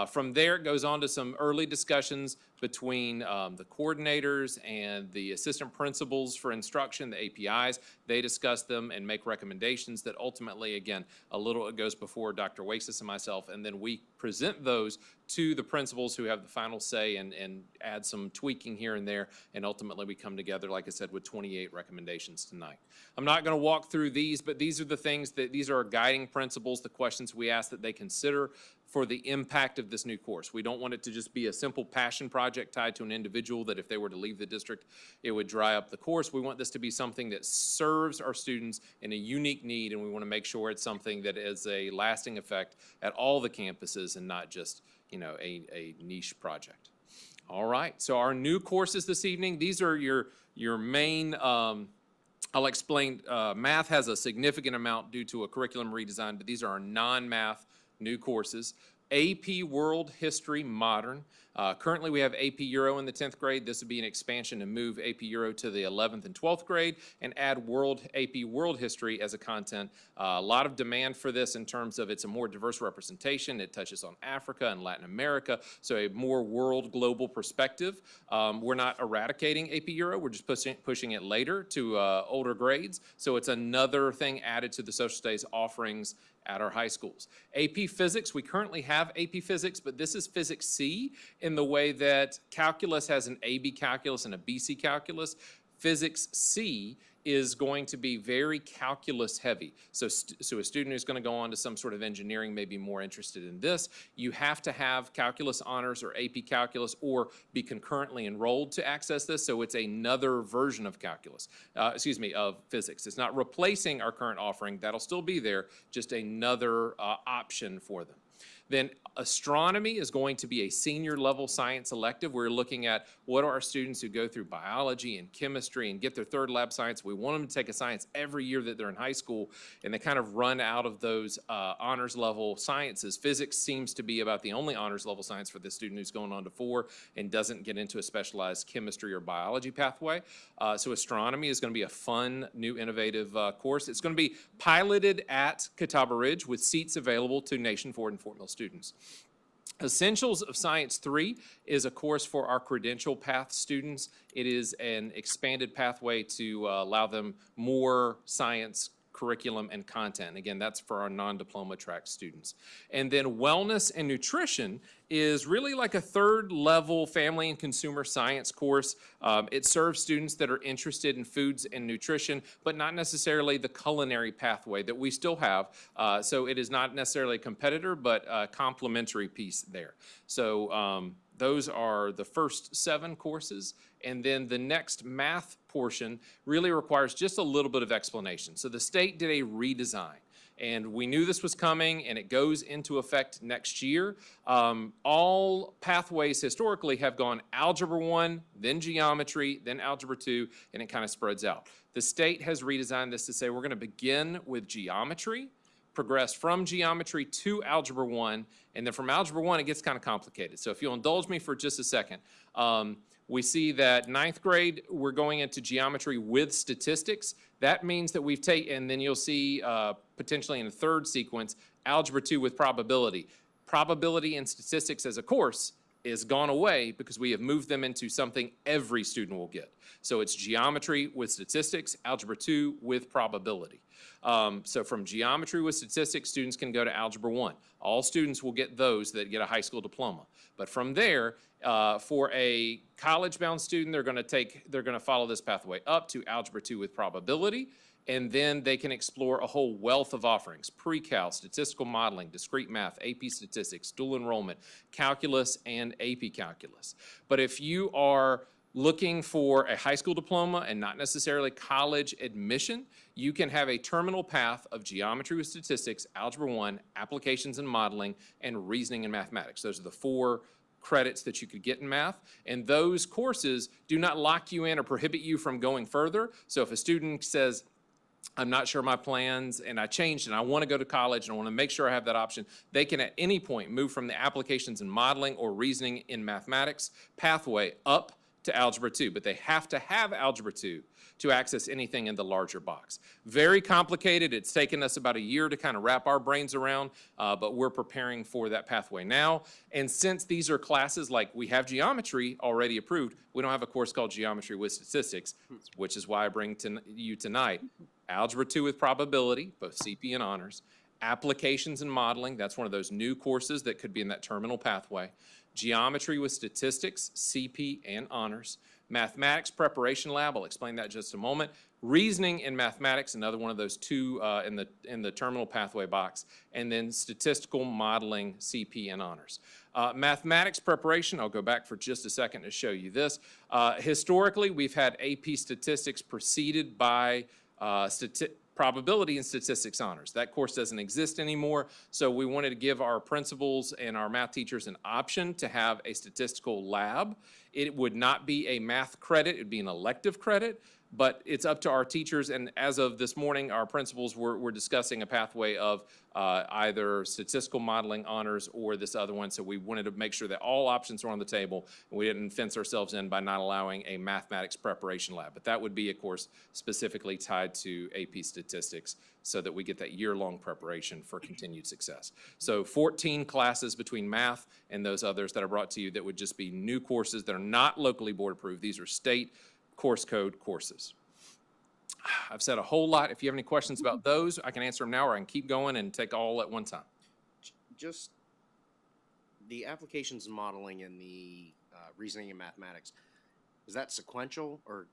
S14: From there, it goes on to some early discussions between the coordinators and the assistant principals for instruction, the APIs. They discuss them and make recommendations that ultimately, again, it goes before Dr. Wasis and myself, and then we present those to the principals who have the final say and add some tweaking here and there, and ultimately we come together, like I said, with 28 recommendations tonight. I'm not going to walk through these, but these are the things these are our guiding principles, the questions we ask that they consider for the impact of this new course. We don't want it to just be a simple passion project tied to an individual that if they were to leave the district, it would dry up the course. We want this to be something that serves our students in a unique need, and we want to make sure it's something that is a lasting effect at all the campuses and not just, a niche project. All right, so our new courses this evening, these are your main, I'll explain, math has a significant amount due to a curriculum redesign, but these are our non-math new courses. AP World History Modern. Currently, we have AP Euro in the 10th grade. This would be an expansion to move AP Euro to the 11th and 12th grade and add AP World History as a content. A lot of demand for this in terms of it's a more diverse representation. It touches on Africa and Latin America, so a more world global perspective. We're not eradicating AP Euro. We're just pushing it later to older grades. So it's another thing added to the social studies offerings at our high schools. AP Physics, we currently have AP Physics, but this is Physics C in the way that calculus has an AB calculus and a BC calculus. Physics C is going to be very calculus heavy. So a student who's going to go on to some sort of engineering may be more interested in this. You have to have calculus honors or AP calculus or be concurrently enrolled to access this. So it's another version of calculus, of physics. It's not replacing our current offering. That'll still be there, just another option for them. Then astronomy is going to be a senior level science elective. We're looking at what are our students who go through biology and chemistry and get their third lab science. We want them to take a science every year that they're in high school, and they kind of run out of those honors level sciences. Physics seems to be about the only honors level science for the student who's going on to 4 and doesn't get into a specialized chemistry or biology pathway. So astronomy is going to be a fun, new, innovative course. It's going to be piloted at Catawba Ridge with seats available to Nation Ford and Fort Mill students. Essentials of Science 3 is a course for our credential path students. It is an expanded pathway to allow them more science curriculum and content. Again, that's for our non-diploma track students. And then wellness and nutrition is really like a third level family and consumer science course. It serves students that are interested in foods and nutrition, but not necessarily the culinary pathway that we still have. So it is not necessarily a competitor, but a complementary piece there. So those are the first 7 courses. And then the next math portion really requires just a little bit of explanation. So the state did a redesign, and we knew this was coming, and it goes into effect next year. All pathways historically have gone Algebra 1, then Geometry, then Algebra 2, and it kind of spreads out. The state has redesigned this to say we're going to begin with Geometry, progress from Geometry to Algebra 1, and then from Algebra 1 it gets kind of complicated. So if you'll indulge me for just a second, we see that 9th grade, we're going into geometry with statistics. That means that we've taken, and then you'll see potentially in a third sequence, Algebra 2 with probability. Probability and statistics as a course is gone away because we have moved them into something every student will get. So it's geometry with statistics, Algebra 2 with probability. So from geometry with statistics, students can go to Algebra 1. All students will get those that get a high school diploma. But from there, for a college-bound student, they're going to follow this pathway up to Algebra 2 with probability, and then they can explore a whole wealth of offerings: pre-cal, statistical modeling, discrete math, AP statistics, dual enrollment, calculus, and AP calculus. But if you are looking for a high school diploma and not necessarily college admission, you can have a terminal path of geometry with statistics, Algebra 1, applications and modeling, and reasoning and mathematics. Those are the 4 credits that you could get in math, and those courses do not lock you in or prohibit you from going further. So if a student says, I'm not sure my plans and I changed and I want to go to college and I want to make sure I have that option, they can at any point move from the applications in modeling or reasoning in mathematics pathway up to Algebra 2, but they have to have Algebra 2 to access anything in the larger box. Very complicated. It's taken us about a year to kind of wrap our brains around, but we're preparing for that pathway now. And since these are classes, like we have geometry already approved, we don't have a course called Geometry with Statistics, which is why I bring to you tonight Algebra 2 with probability, both CP and honors, applications and modeling, that's one of those new courses that could be in that terminal pathway, geometry with statistics, CP and honors, mathematics preparation lab, I'll explain that in just a moment, reasoning and mathematics, another one of those 2 in the terminal pathway box, and then statistical modeling, CP and honors. Mathematics preparation, I'll go back for just a second to show you this. Historically, we've had AP statistics preceded by probability and statistics honors. That course doesn't exist anymore, so we wanted to give our principals and our math teachers an option to have a statistical lab. It would not be a math credit, it would be an elective credit. but it's up to our teachers, and as of this morning, our principals were discussing a pathway of either statistical modeling honors or this other one, so we wanted to make sure that all options were on the table, and we didn't fence ourselves in by not allowing a mathematics preparation lab. But that would be, of course, specifically tied to AP statistics, so that we get that year-long preparation for continued success. So 14 classes between math and those others that I brought to you that would just be new courses that are not locally board approved. These are state course code courses. I've said a whole lot. If you have any questions about those, I can answer them now, or I can keep going and take all at one time.
S4: Just the applications and modeling and the reasoning and mathematics, is that sequential, or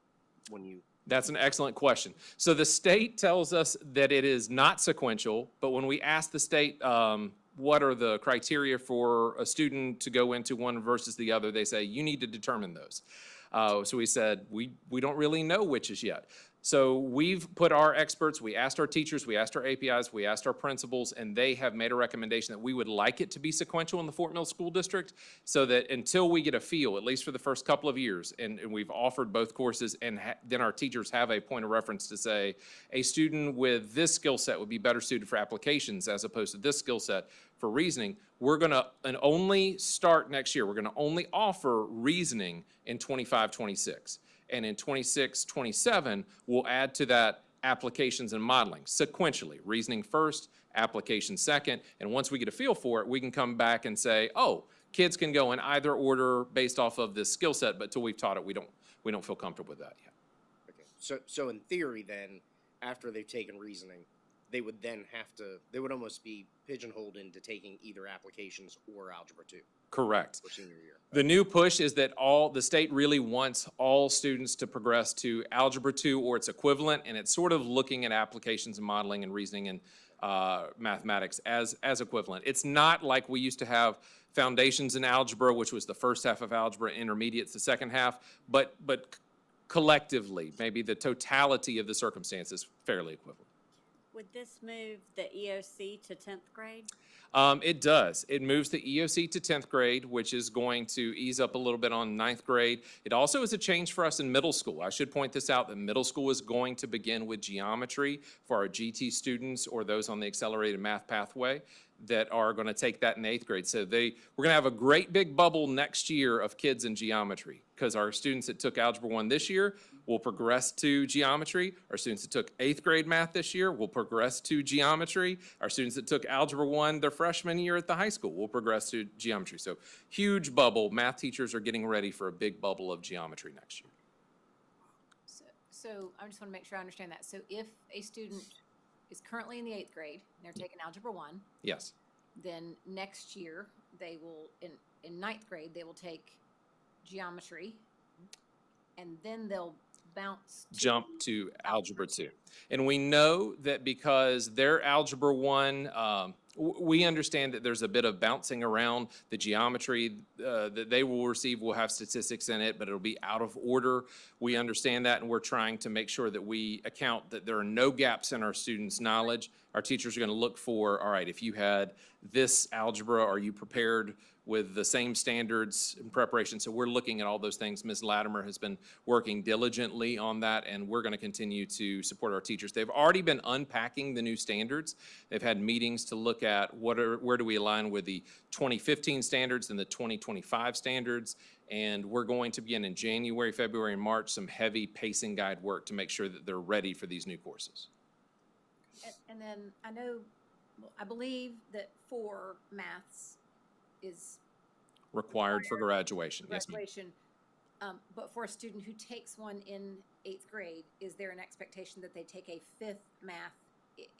S4: when you?
S14: That's an excellent question. So the state tells us that it is not sequential, but when we ask the state what are the criteria for a student to go into one versus the other, they say, you need to determine those. So we said, we don't really know which is yet. So we've put our experts, we asked our teachers, we asked our APIs, we asked our principals, and they have made a recommendation that we would like it to be sequential in the Fort Mill School District, so that until we get a feel, at least for the first couple of years, and we've offered both courses, and then our teachers have a point of reference to say, a student with this skill set would be better suited for applications as opposed to this skill set for reasoning. We're gonna, and only start next year, we're gonna only offer reasoning in 25-26. And in 26-27, we'll add to that applications and modeling sequentially, reasoning first, application second, and once we get a feel for it, we can come back and say, oh, kids can go in either order based off of this skill set, but till we've taught it, we don't feel comfortable with that yet.
S4: Okay, so in theory then, after they've taken reasoning, they would then they would almost be pigeonholed into taking either applications or Algebra 2.
S14: Correct.
S4: For senior year.
S14: The new push is that the state really wants all students to progress to Algebra 2 or its equivalent, and it's sort of looking at applications and modeling and reasoning and mathematics as equivalent. It's not like we used to have foundations in algebra, which was the first half of algebra, intermediate's the second half, but collectively, maybe the totality of the circumstances fairly equivalent.
S2: Would this move the EOC to 10th grade?
S14: It does. It moves the EOC to 10th grade, which is going to ease up a little bit on 9th grade. It also is a change for us in middle school. I should point this out, that middle school is going to begin with geometry for our GT students or those on the accelerated math pathway that are going to take that in 8th grade. So we're going to have a great big bubble next year of kids in geometry, because our students that took Algebra 1 this year will progress to geometry. Our students that took 8th grade math this year will progress to geometry. Our students that took Algebra 1 their freshman year at the high school will progress to geometry. So huge bubble. Math teachers are getting ready for a big bubble of geometry next year.
S5: So I just want to make sure I understand that. So if a student is currently in the 8th grade, and they're taking Algebra 1.
S14: Yes.
S5: Then next year, they will, in 9th grade, they will take geometry, and then they'll
S14: jump to Algebra 2. And we know that because their Algebra 1, we understand that there's a bit of bouncing around. The geometry that they will receive will have statistics in it, but it'll be out of order. We understand that, and we're trying to make sure that we account that there are no gaps in our students' knowledge. Our teachers are going to look for, all right, if you had this algebra, are you prepared with the same standards in preparation? So we're looking at all those things. Ms. Latimer has been working diligently on that, and we're going to continue to support our teachers. They've already been unpacking the new standards. They've had meetings to look at where do we align with the 2015 standards and the 2025 standards, and we're going to begin in January, February, and March some heavy pacing guide work to make sure that they're ready for these new courses.
S5: And then I believe that 4 maths is
S14: required for graduation. Yes, ma'am.
S5: But for a student who takes one in 8th grade, is there an expectation that they take a 5th math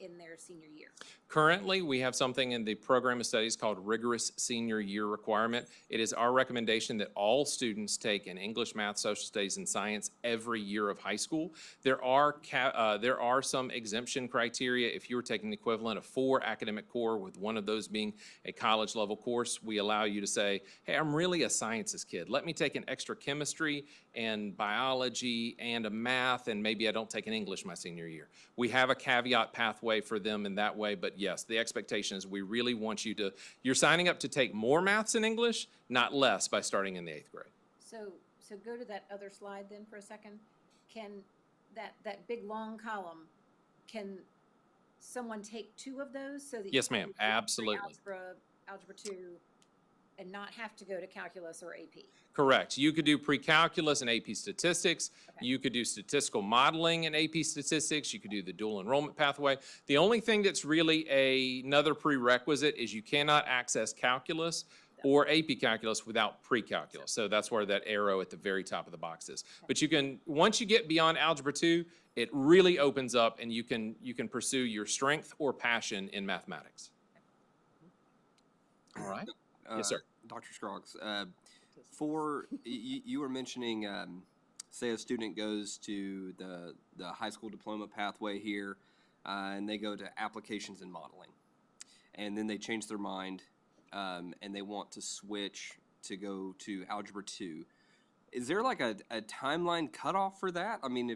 S5: in their senior year?
S14: Currently, we have something in the program of studies called rigorous senior year requirement. It is our recommendation that all students take an English, math, social studies, and science every year of high school. There are some exemption criteria. If you were taking the equivalent of 4 academic core, with one of those being a college level course, we allow you to say, hey, I'm really a sciences kid. Let me take an extra chemistry and biology and a math, and maybe I don't take an English my senior year. We have a caveat pathway for them in that way, but yes, the expectation is we really want you're signing up to take more maths and English, not less, by starting in the 8th grade.
S5: So go to that other slide then for a second. Can that big long column, can someone take 2 of those so that?
S14: Yes,
S5: you
S14: ma'am,
S5: can do
S14: absolutely.
S5: Algebra 2 and not have to go to calculus or AP?
S14: Correct. You could do pre-calculus and AP statistics.
S5: Okay.
S14: You could do statistical modeling and AP statistics. You could do the dual enrollment pathway. The only thing that's really another prerequisite is you cannot access calculus or AP calculus without pre-calculus. So that's where that arrow at the very top of the box is. But you can, once you get beyond Algebra 2, it really opens up and you can pursue your strength or passion in mathematics. All right. Yes, sir.
S11: Dr. Scroggs, you were mentioning, say a student goes to the high school diploma pathway here, and they go to applications and modeling, and then they change their mind, and they want to switch to go to Algebra 2. Is there like a timeline cutoff for that? I mean,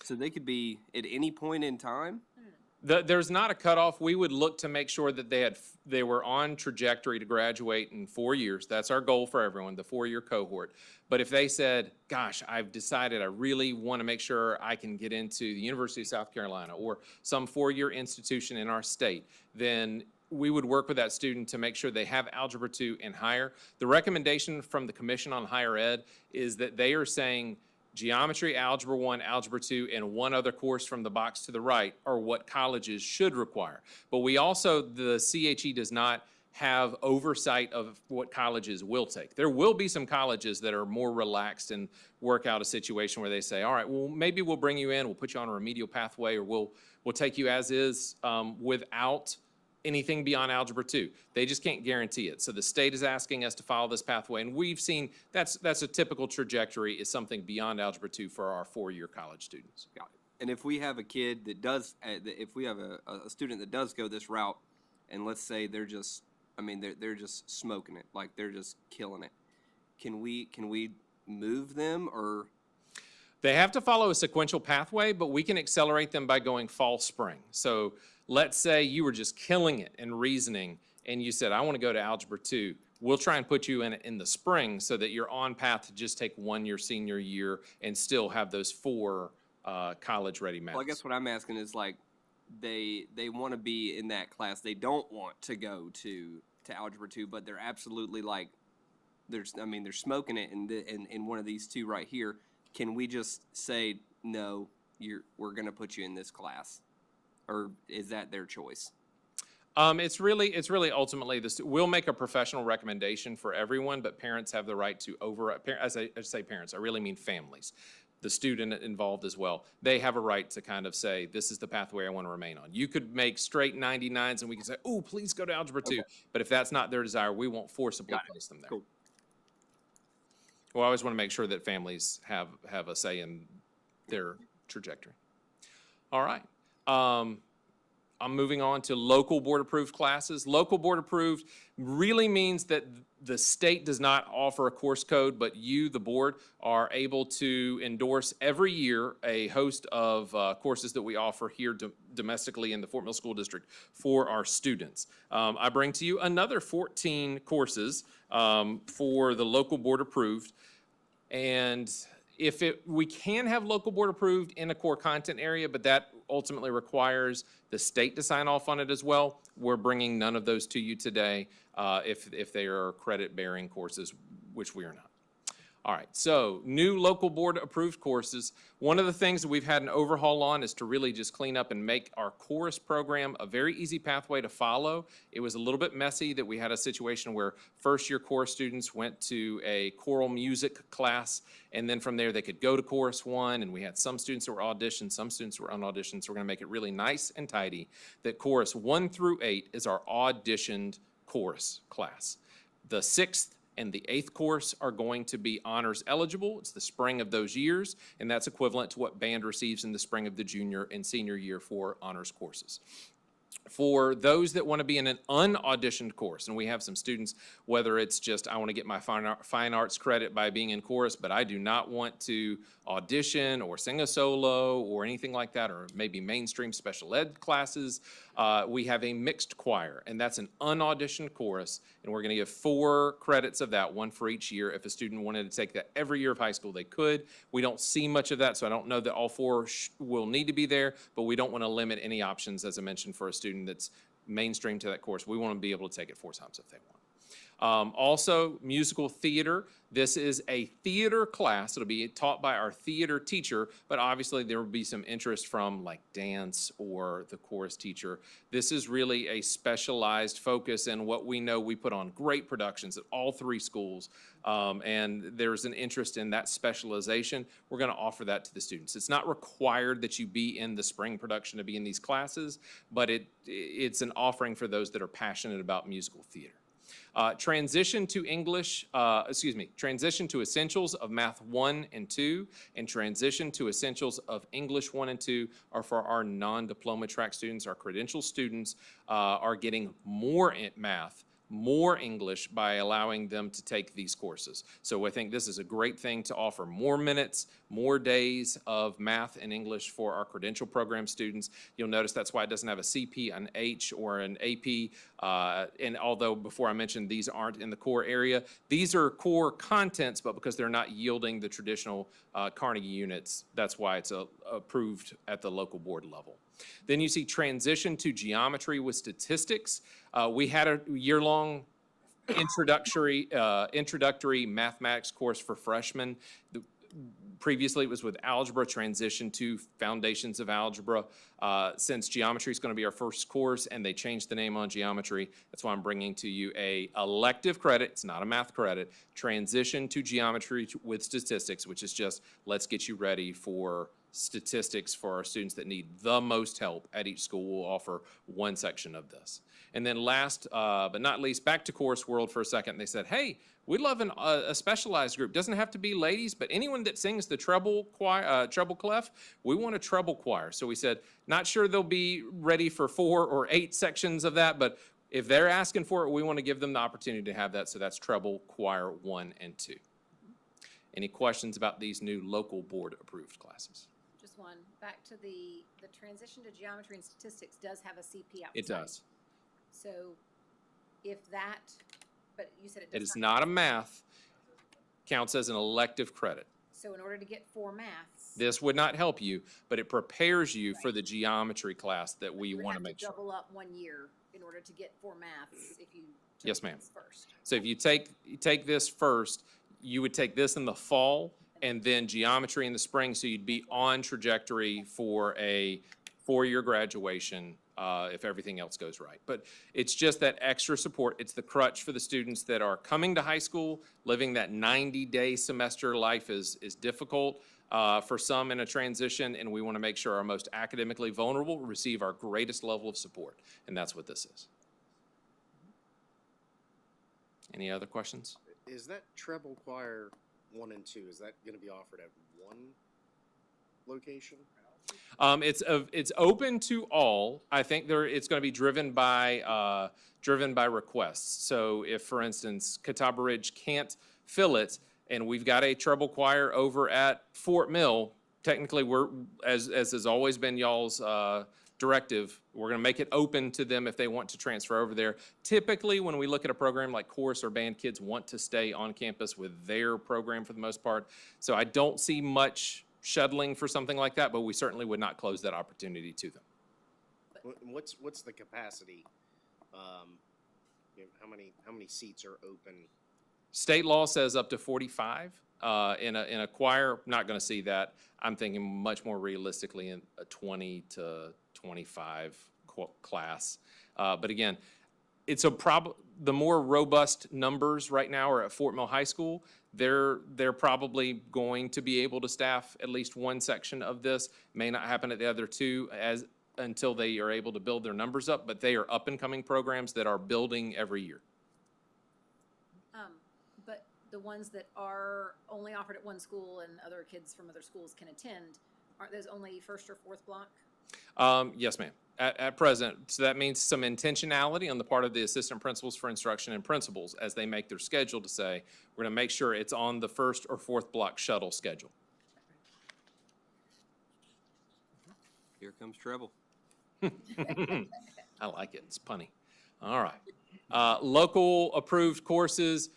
S11: so they could be at any point in time?
S14: There's not a cutoff. We would look to make sure that they were on trajectory to graduate in 4 years. That's our goal for everyone, the 4-year cohort. But if they said, gosh, I've decided I really want to make sure I can get into the University of South Carolina or some 4-year institution in our state, then we would work with that student to make sure they have Algebra 2 and higher. The recommendation from the Commission on Higher Ed is that they are saying Geometry, Algebra 1, Algebra 2, and one other course from the box to the right are what colleges should require. But we also, the CHE does not have oversight of what colleges will take. There will be some colleges that are more relaxed and work out a situation where they say, all right, well, maybe we'll bring you in, we'll put you on a remedial pathway, or we'll take you as is without anything beyond Algebra 2. They just can't guarantee it. So the state is asking us to follow this pathway, and we've seen that's a typical trajectory, is something beyond Algebra 2 for our 4-year college students.
S11: Got it. And if we have a kid that does, if we have a student that does go this route, and let's say they're just, they're just smoking it, like they're just killing it, can we move them, or?
S14: They have to follow a sequential pathway, but we can accelerate them by going fall, spring. So let's say you were just killing it in reasoning and you said, I want to go to Algebra 2. We'll try and put you in the spring so that you're on path to just take 1 year senior year and still have those 4 college-ready maths.
S11: Well, I guess what I'm asking is, like, they want to be in that class. They don't want to go to Algebra 2, but they're absolutely, like, they're smoking it in one of these 2 right here. Can we just say, no, we're going to put you in this class? Or is that their choice?
S14: It's really ultimately this. We'll make a professional recommendation for everyone, but parents have the right to as I say parents, I really mean families, the student involved as well. They have a right to kind of say, this is the pathway I want to remain on. You could make straight 99s and we can say, oh, please go to Algebra 2. Okay. But if that's not their desire, we won't forcibly place them there.
S11: Cool.
S14: Well, I always want to make sure that families have a say in their trajectory. All right. I'm moving on to local board approved classes. Local board approved really means that the state does not offer a course code, but you, the board, are able to endorse every year a host of courses that we offer here domestically in the Fort Mill School District for our students. I bring to you another 14 courses for the local board approved. And we can have local board approved in a core content area, but that ultimately requires the state to sign off on it as well. We're bringing none of those to you today if they are credit-bearing courses, which we are not. All right, so new local board approved courses. One of the things that we've had an overhaul on is to really just clean up and make our chorus program a very easy pathway to follow. It was a little bit messy that we had a situation where first-year chorus students went to a choral music class, and then from there they could go to chorus 1, and we had some students that were auditioned, some students were unauditioned, so we're gonna make it really nice and tidy that chorus 1 through 8 is our auditioned chorus class. The 6th and the 8th course are going to be honors eligible. It's the spring of those years, and that's equivalent to what band receives in the spring of the junior and senior year for honors courses. For those that want to be in an unauditioned course, and we have some students, whether it's just I want to get my fine arts credit by being in chorus, but I do not want to audition or sing a solo or anything like that, or maybe mainstream special ed classes, We have a mixed choir, and that's an unauditioned chorus, and we're going to give 4 credits of that, 1 for each year. If a student wanted to take that every year of high school, they could. We don't see much of that, so I don't know that all 4 will need to be there, but we don't want to limit any options, as I mentioned, for a student that's mainstream to that course. We want to be able to take it 4 times if they want. Also, musical theater. This is a theater class. It'll be taught by our theater teacher, but obviously there will be some interest from like dance or the chorus teacher. This is really a specialized focus, and what we know, we put on great productions at all 3 schools, and there's an interest in that specialization. We're going to offer that to the students. It's not required that you be in the spring production to be in these classes, but it's an offering for those that are passionate about musical theater. Transition to Essentials of Math 1 and 2, and Transition to Essentials of English 1 and 2 are for our non-diploma track students. Our credential students are getting more in math, more English by allowing them to take these courses. So I think this is a great thing to offer more minutes, more days of math and English for our credential program students. You'll notice that's why it doesn't have a CP, an H, or an AP. And although before I mentioned these aren't in the core area, these are core contents, but because they're not yielding the traditional Carnegie units, that's why it's approved at the local board level. Then you see Transition to Geometry with Statistics. We had a year-long introductory mathematics course for freshmen. Previously, it was with algebra, transition to foundations of algebra. Since geometry is going to be our first course and they changed the name on geometry, that's why I'm bringing to you a elective credit. It's not a math credit. Transition to Geometry with Statistics, which is just let's get you ready for statistics for our students that need the most help at each school. We'll offer 1 section of this. And then last but not least, back to Chorus World for a second. They said, hey, we'd love a specialized group. Doesn't have to be ladies, but anyone that sings the treble choir, treble clef, we want a treble choir. So we said, not sure they'll be ready for 4 or 8 sections of that, but if they're asking for it, we want to give them the opportunity to have that. So that's treble choir 1 and 2. Any questions about these new local board approved classes?
S5: Just one. Back to the Transition to Geometry and Statistics does have a CP outside.
S14: It does.
S5: So if that, but you said it does
S14: It is not a math, counts as an elective credit.
S5: So in order to get 4 maths.
S14: This would not help you, but it prepares you for the geometry class that we want to make sure.
S5: Double up 1 year in order to get 4 maths if you took
S14: Yes, ma'am.
S5: this first.
S14: So if you take this first, you would take this in the fall and then geometry in the spring, so you'd be on trajectory for a 4-year graduation if everything else goes right. But it's just that extra support. It's the crutch for the students that are coming to high school. Living that 90-day semester life is difficult for some in a transition, and we want to make sure our most academically vulnerable receive our greatest level of support, and that's what this is. Any other questions?
S4: Is that treble choir 1 and 2, is that going to be offered at 1 location?
S14: It's open to all. I think it's going to be driven by requests. So if, for instance, Catawba Ridge can't fill it, and we've got a treble choir over at Fort Mill, technically we're, as has always been y'all's directive, we're going to make it open to them if they want to transfer over there. Typically, when we look at a program like chorus or band, kids want to stay on campus with their program for the most part. So I don't see much shuttling for something like that, but we certainly would not close that opportunity to them.
S4: What's the capacity? How many seats are open?
S14: State law says up to 45 in a choir. Not going to see that. I'm thinking much more realistically in a 20 to 25 class. But again, it's the more robust numbers right now are at Fort Mill High School. They're probably going to be able to staff at least 1 section of this. May not happen at the other 2 until they are able to build their numbers up, but they are up and coming programs that are building every year.
S5: But the ones that are only offered at 1 school and other kids from other schools can attend, aren't those only 1st or 4th block?
S14: Yes, ma'am. At present, so that means some intentionality on the part of the assistant principals for instruction and principals as they make their schedule to say, we're going to make sure it's on the 1st or 4th block shuttle schedule.
S11: Here comes treble.
S14: I like it. It's punny. All right. Local approved courses.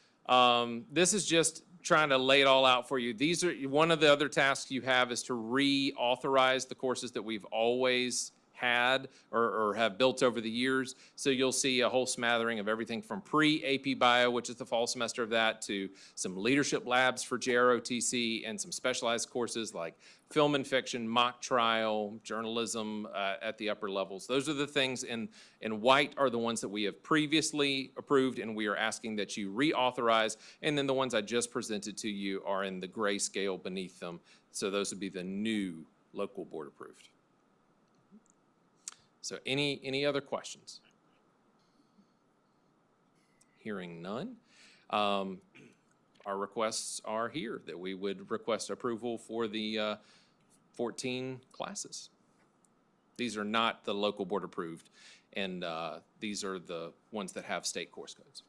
S14: This is just trying to lay it all out for you. These are, one of the other tasks you have is to reauthorize the courses that we've always had or have built over the years. So you'll see a whole smattering of everything from pre-AP Bio, which is the fall semester of that, to some leadership labs for JROTC and some specialized courses like film and fiction, mock trial, journalism at the upper levels. Those are the things in white are the ones that we have previously approved and we are asking that you reauthorize. And then the ones I just presented to you are in the gray scale beneath them. So those would be the new local board approved. So any other questions? Hearing none. Our requests are here that we would request approval for the 14 classes. These are not the local board approved, and these are the ones that have state course codes.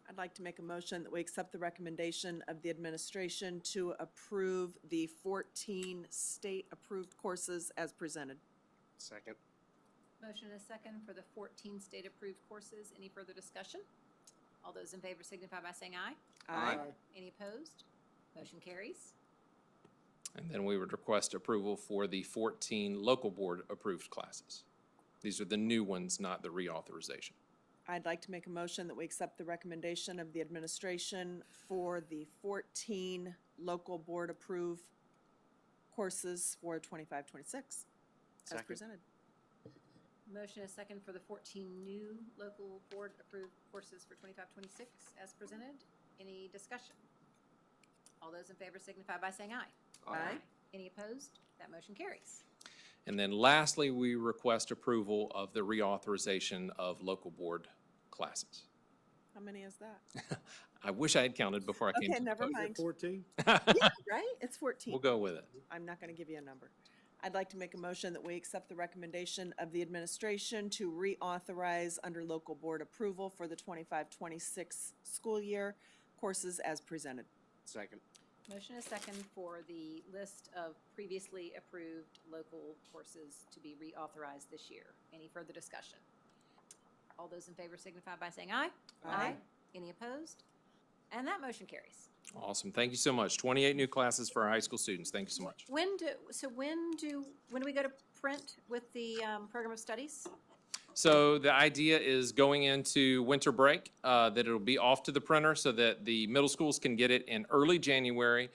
S2: I'd like to make a motion that we accept the recommendation of the administration to approve the 14 state-approved courses as presented.
S4: Second.
S5: Motion and a second for the 14 state-approved courses. Any further discussion? All those in favor signify by saying aye.
S2: Aye.
S5: Any opposed? Motion carries.
S14: And then we would request approval for the 14 local board approved classes. These are the new ones, not the reauthorization.
S2: I'd like to make a motion that we accept the recommendation of the administration for the 14 local board-approved courses for 25-26 as presented.
S5: Motion is second for the 14 new local board approved courses for 25-26 as presented. Any discussion? All those in favor signify by saying aye.
S2: Aye.
S5: Any opposed? That motion carries.
S14: And then lastly, we request approval of the reauthorization of local board classes.
S2: How many is that?
S14: I wish I had counted before I came
S2: Okay,
S14: to the
S2: never
S14: vote.
S2: mind.
S1: 14?
S2: Yeah, right? It's 14.
S14: We'll go with it.
S2: I'm not going to give you a number. I'd like to make a motion that we accept the recommendation of the administration to reauthorize under local board approval for the 25-26 school year courses as presented.
S4: Second.
S5: Motion is second for the list of previously approved local courses to be reauthorized this year. Any further discussion? All those in favor signify by saying aye.
S2: Aye.
S5: Any opposed? And that motion carries.
S14: Awesome. Thank you so much. 28 new classes for our high school students. Thank you so much.
S5: When do we go to print with the program of studies?
S14: So the idea is going into winter break, that it'll be off to the printer so that the middle schools can get it in early January.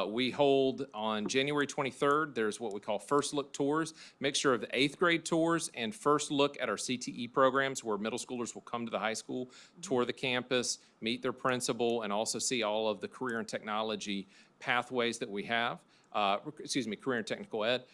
S14: We hold on January 23rd, there's what we call first look tours, mixture of the 8th grade tours and first look at our CTE programs where middle schoolers will come to the high school, tour the campus, meet their principal, and also see all of the career and technology pathways that we have, career and technical ed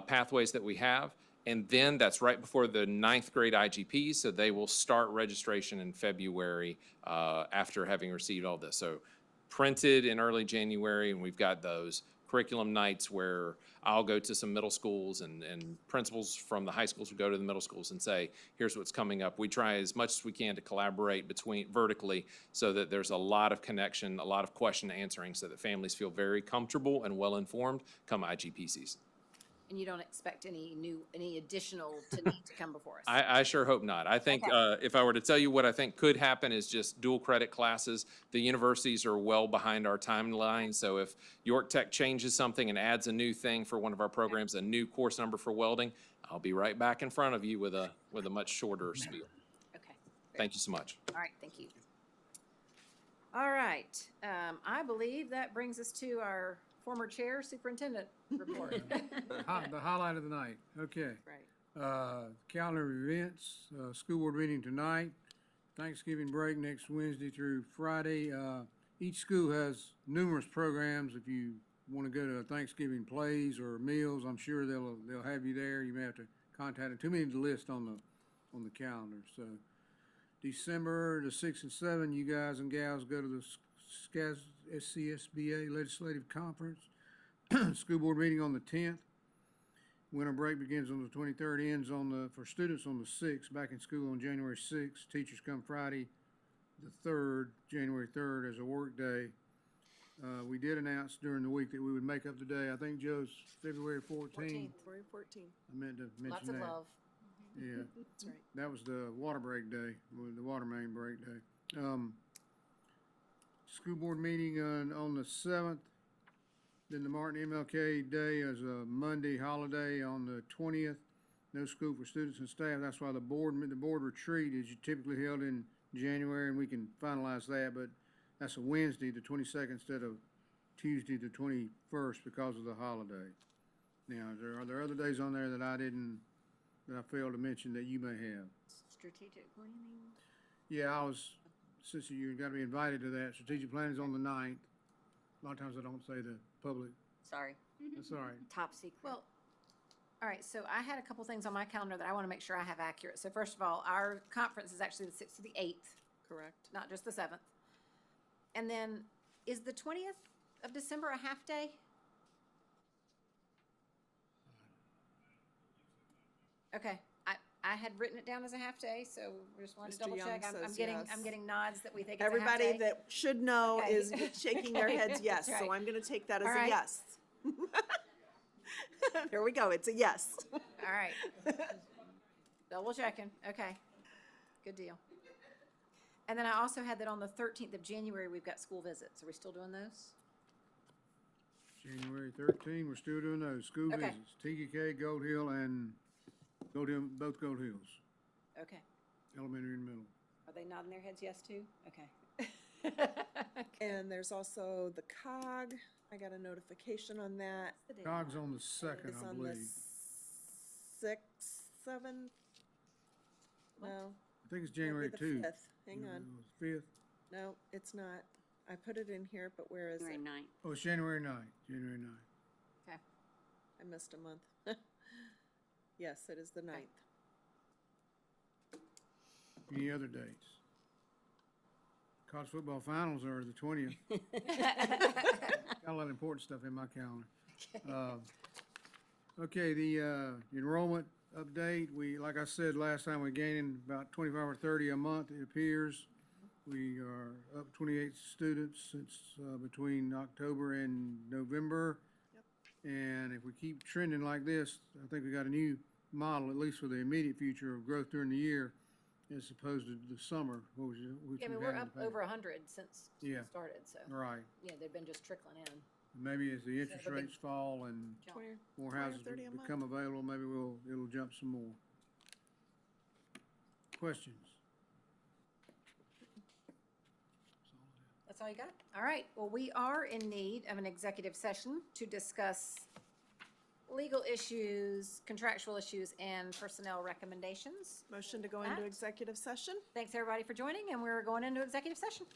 S14: pathways that we have. And then that's right before the 9th grade IGP, so they will start registration in February after having received all this. So printed in early January, and we've got those curriculum nights where I'll go to some middle schools and principals from the high schools will go to the middle schools and say, here's what's coming up. We try as much as we can to collaborate vertically so that there's a lot of connection, a lot of question answering so that families feel very comfortable and well-informed come IGP season.
S5: And you don't expect any additional to need to come before us?
S14: I sure hope not. I think if I were to tell you what I think could happen is just dual credit classes. The universities are well behind our timeline, so if York Tech changes something and adds a new thing for one of our programs, a new course number for welding, I'll be right back in front of you with a much shorter spiel.
S5: Okay.
S14: Thank you so much.
S5: All right, thank you. All right, I believe that brings us to our former chair superintendent report.
S1: The highlight of the night, okay.
S2: Right.
S1: Calendar of events, school board meeting tonight, Thanksgiving break next Wednesday through Friday. Each school has numerous programs. If you want to go to Thanksgiving plays or meals, I'm sure they'll have you there. You may have to contact them. Too many to list on the calendar. So December the 6th and 7th, you guys and gals go to the SCSBA Legislative Conference. School board meeting on the 10th. Winter break begins on the 23rd, ends for students on the 6th, back in school on January 6th. Teachers come Friday the 3rd, January 3rd as a work day. We did announce during the week that we would make up the day. I think Joe's February 14th.
S2: February 14th.
S1: I meant to mention that.
S5: Lots of love.
S1: Yeah,
S2: That's right.
S1: that was the water break day, the water main break day. School board meeting on the 7th, then the Martin MLK Day is a Monday holiday on the 20th. No school for students and staff. That's why the board retreat is typically held in January, and we can finalize that, but that's a Wednesday, the 22nd, instead of Tuesday, the 21st, because of the holiday. Now, are there other days on there that I failed to mention that you may have?
S5: Strategic planning.
S1: Yeah, since you got to be invited to that, strategic planning is on the 9th. A lot of times I don't say the public.
S5: Sorry.
S1: That's all right.
S5: Top secret. Well, all right, so I had a couple things on my calendar that I want to make sure I have accurate. So first of all, our conference is actually the 6th to the 8th,
S2: Correct.
S5: not just the 7th. And then, is the 20th of December a half day? Okay, I had written it down as a half day, so we just wanted to
S2: Mr.
S5: double
S2: Young
S5: check. I'm
S2: says
S5: getting,
S2: yes.
S5: I'm getting nods that we think it's a half
S2: Everybody
S5: day.
S2: that should know
S5: Okay.
S2: is shaking their heads yes,
S5: That's
S2: so
S5: right.
S2: I'm gonna take that as
S5: All
S2: a
S5: right.
S2: yes. There we go, it's a yes.
S5: All right. Double checking, okay. Good deal. And then I also had that on the 13th of January, we've got school visits. Are we still doing those?
S1: January 13, we're still doing those. School
S5: Okay.
S1: visits, TGK, Gold Hill, and both Gold Hills,
S5: Okay.
S1: elementary and middle.
S5: Are they nodding their heads yes too? Okay.
S2: And there's also the COG, I got a notification on that.
S1: COG's on the 2nd,
S2: It's
S1: I
S2: on the
S1: believe.
S2: 6th, 7th? No.
S1: I think it's
S2: might be
S1: January
S2: the
S1: 2.
S2: 5th. Hang on,
S1: 5th.
S2: no, it's not. I put it in here, but where is it?
S1: Oh, it's January 9th, January 9th.
S5: Okay.
S2: I missed a month. Yes, it is the 9th.
S1: Any other dates? College football finals are the 20th. Got a lot of important stuff in my calendar. Okay, the enrollment update, like I said last time, we're gaining about 25 or 30 a month, it appears. We are up 28 students since between October and November. And if we keep trending like this, I think we got a new model, at least for the immediate future, of growth during the year as opposed to the summer, which
S5: Yeah, I mean,
S1: we've
S5: we're
S1: had in
S5: up
S1: the past.
S5: over 100 since
S1: Yeah.
S5: it started, so.
S1: Right.
S5: Yeah, they've been just trickling in.
S1: Maybe as the interest
S5: a big
S1: rates fall and
S5: Jump.
S2: 20
S1: more
S2: 20 or
S1: houses
S2: 30 a month.
S1: become available, maybe it'll jump some more. Questions?
S5: That's all you got? All right, well, we are in need of an executive session to discuss legal issues, contractual issues, and personnel recommendations.
S2: Motion to go into
S5: Matt?
S2: executive session?
S5: Thanks, everybody, for joining, and we're going into executive session.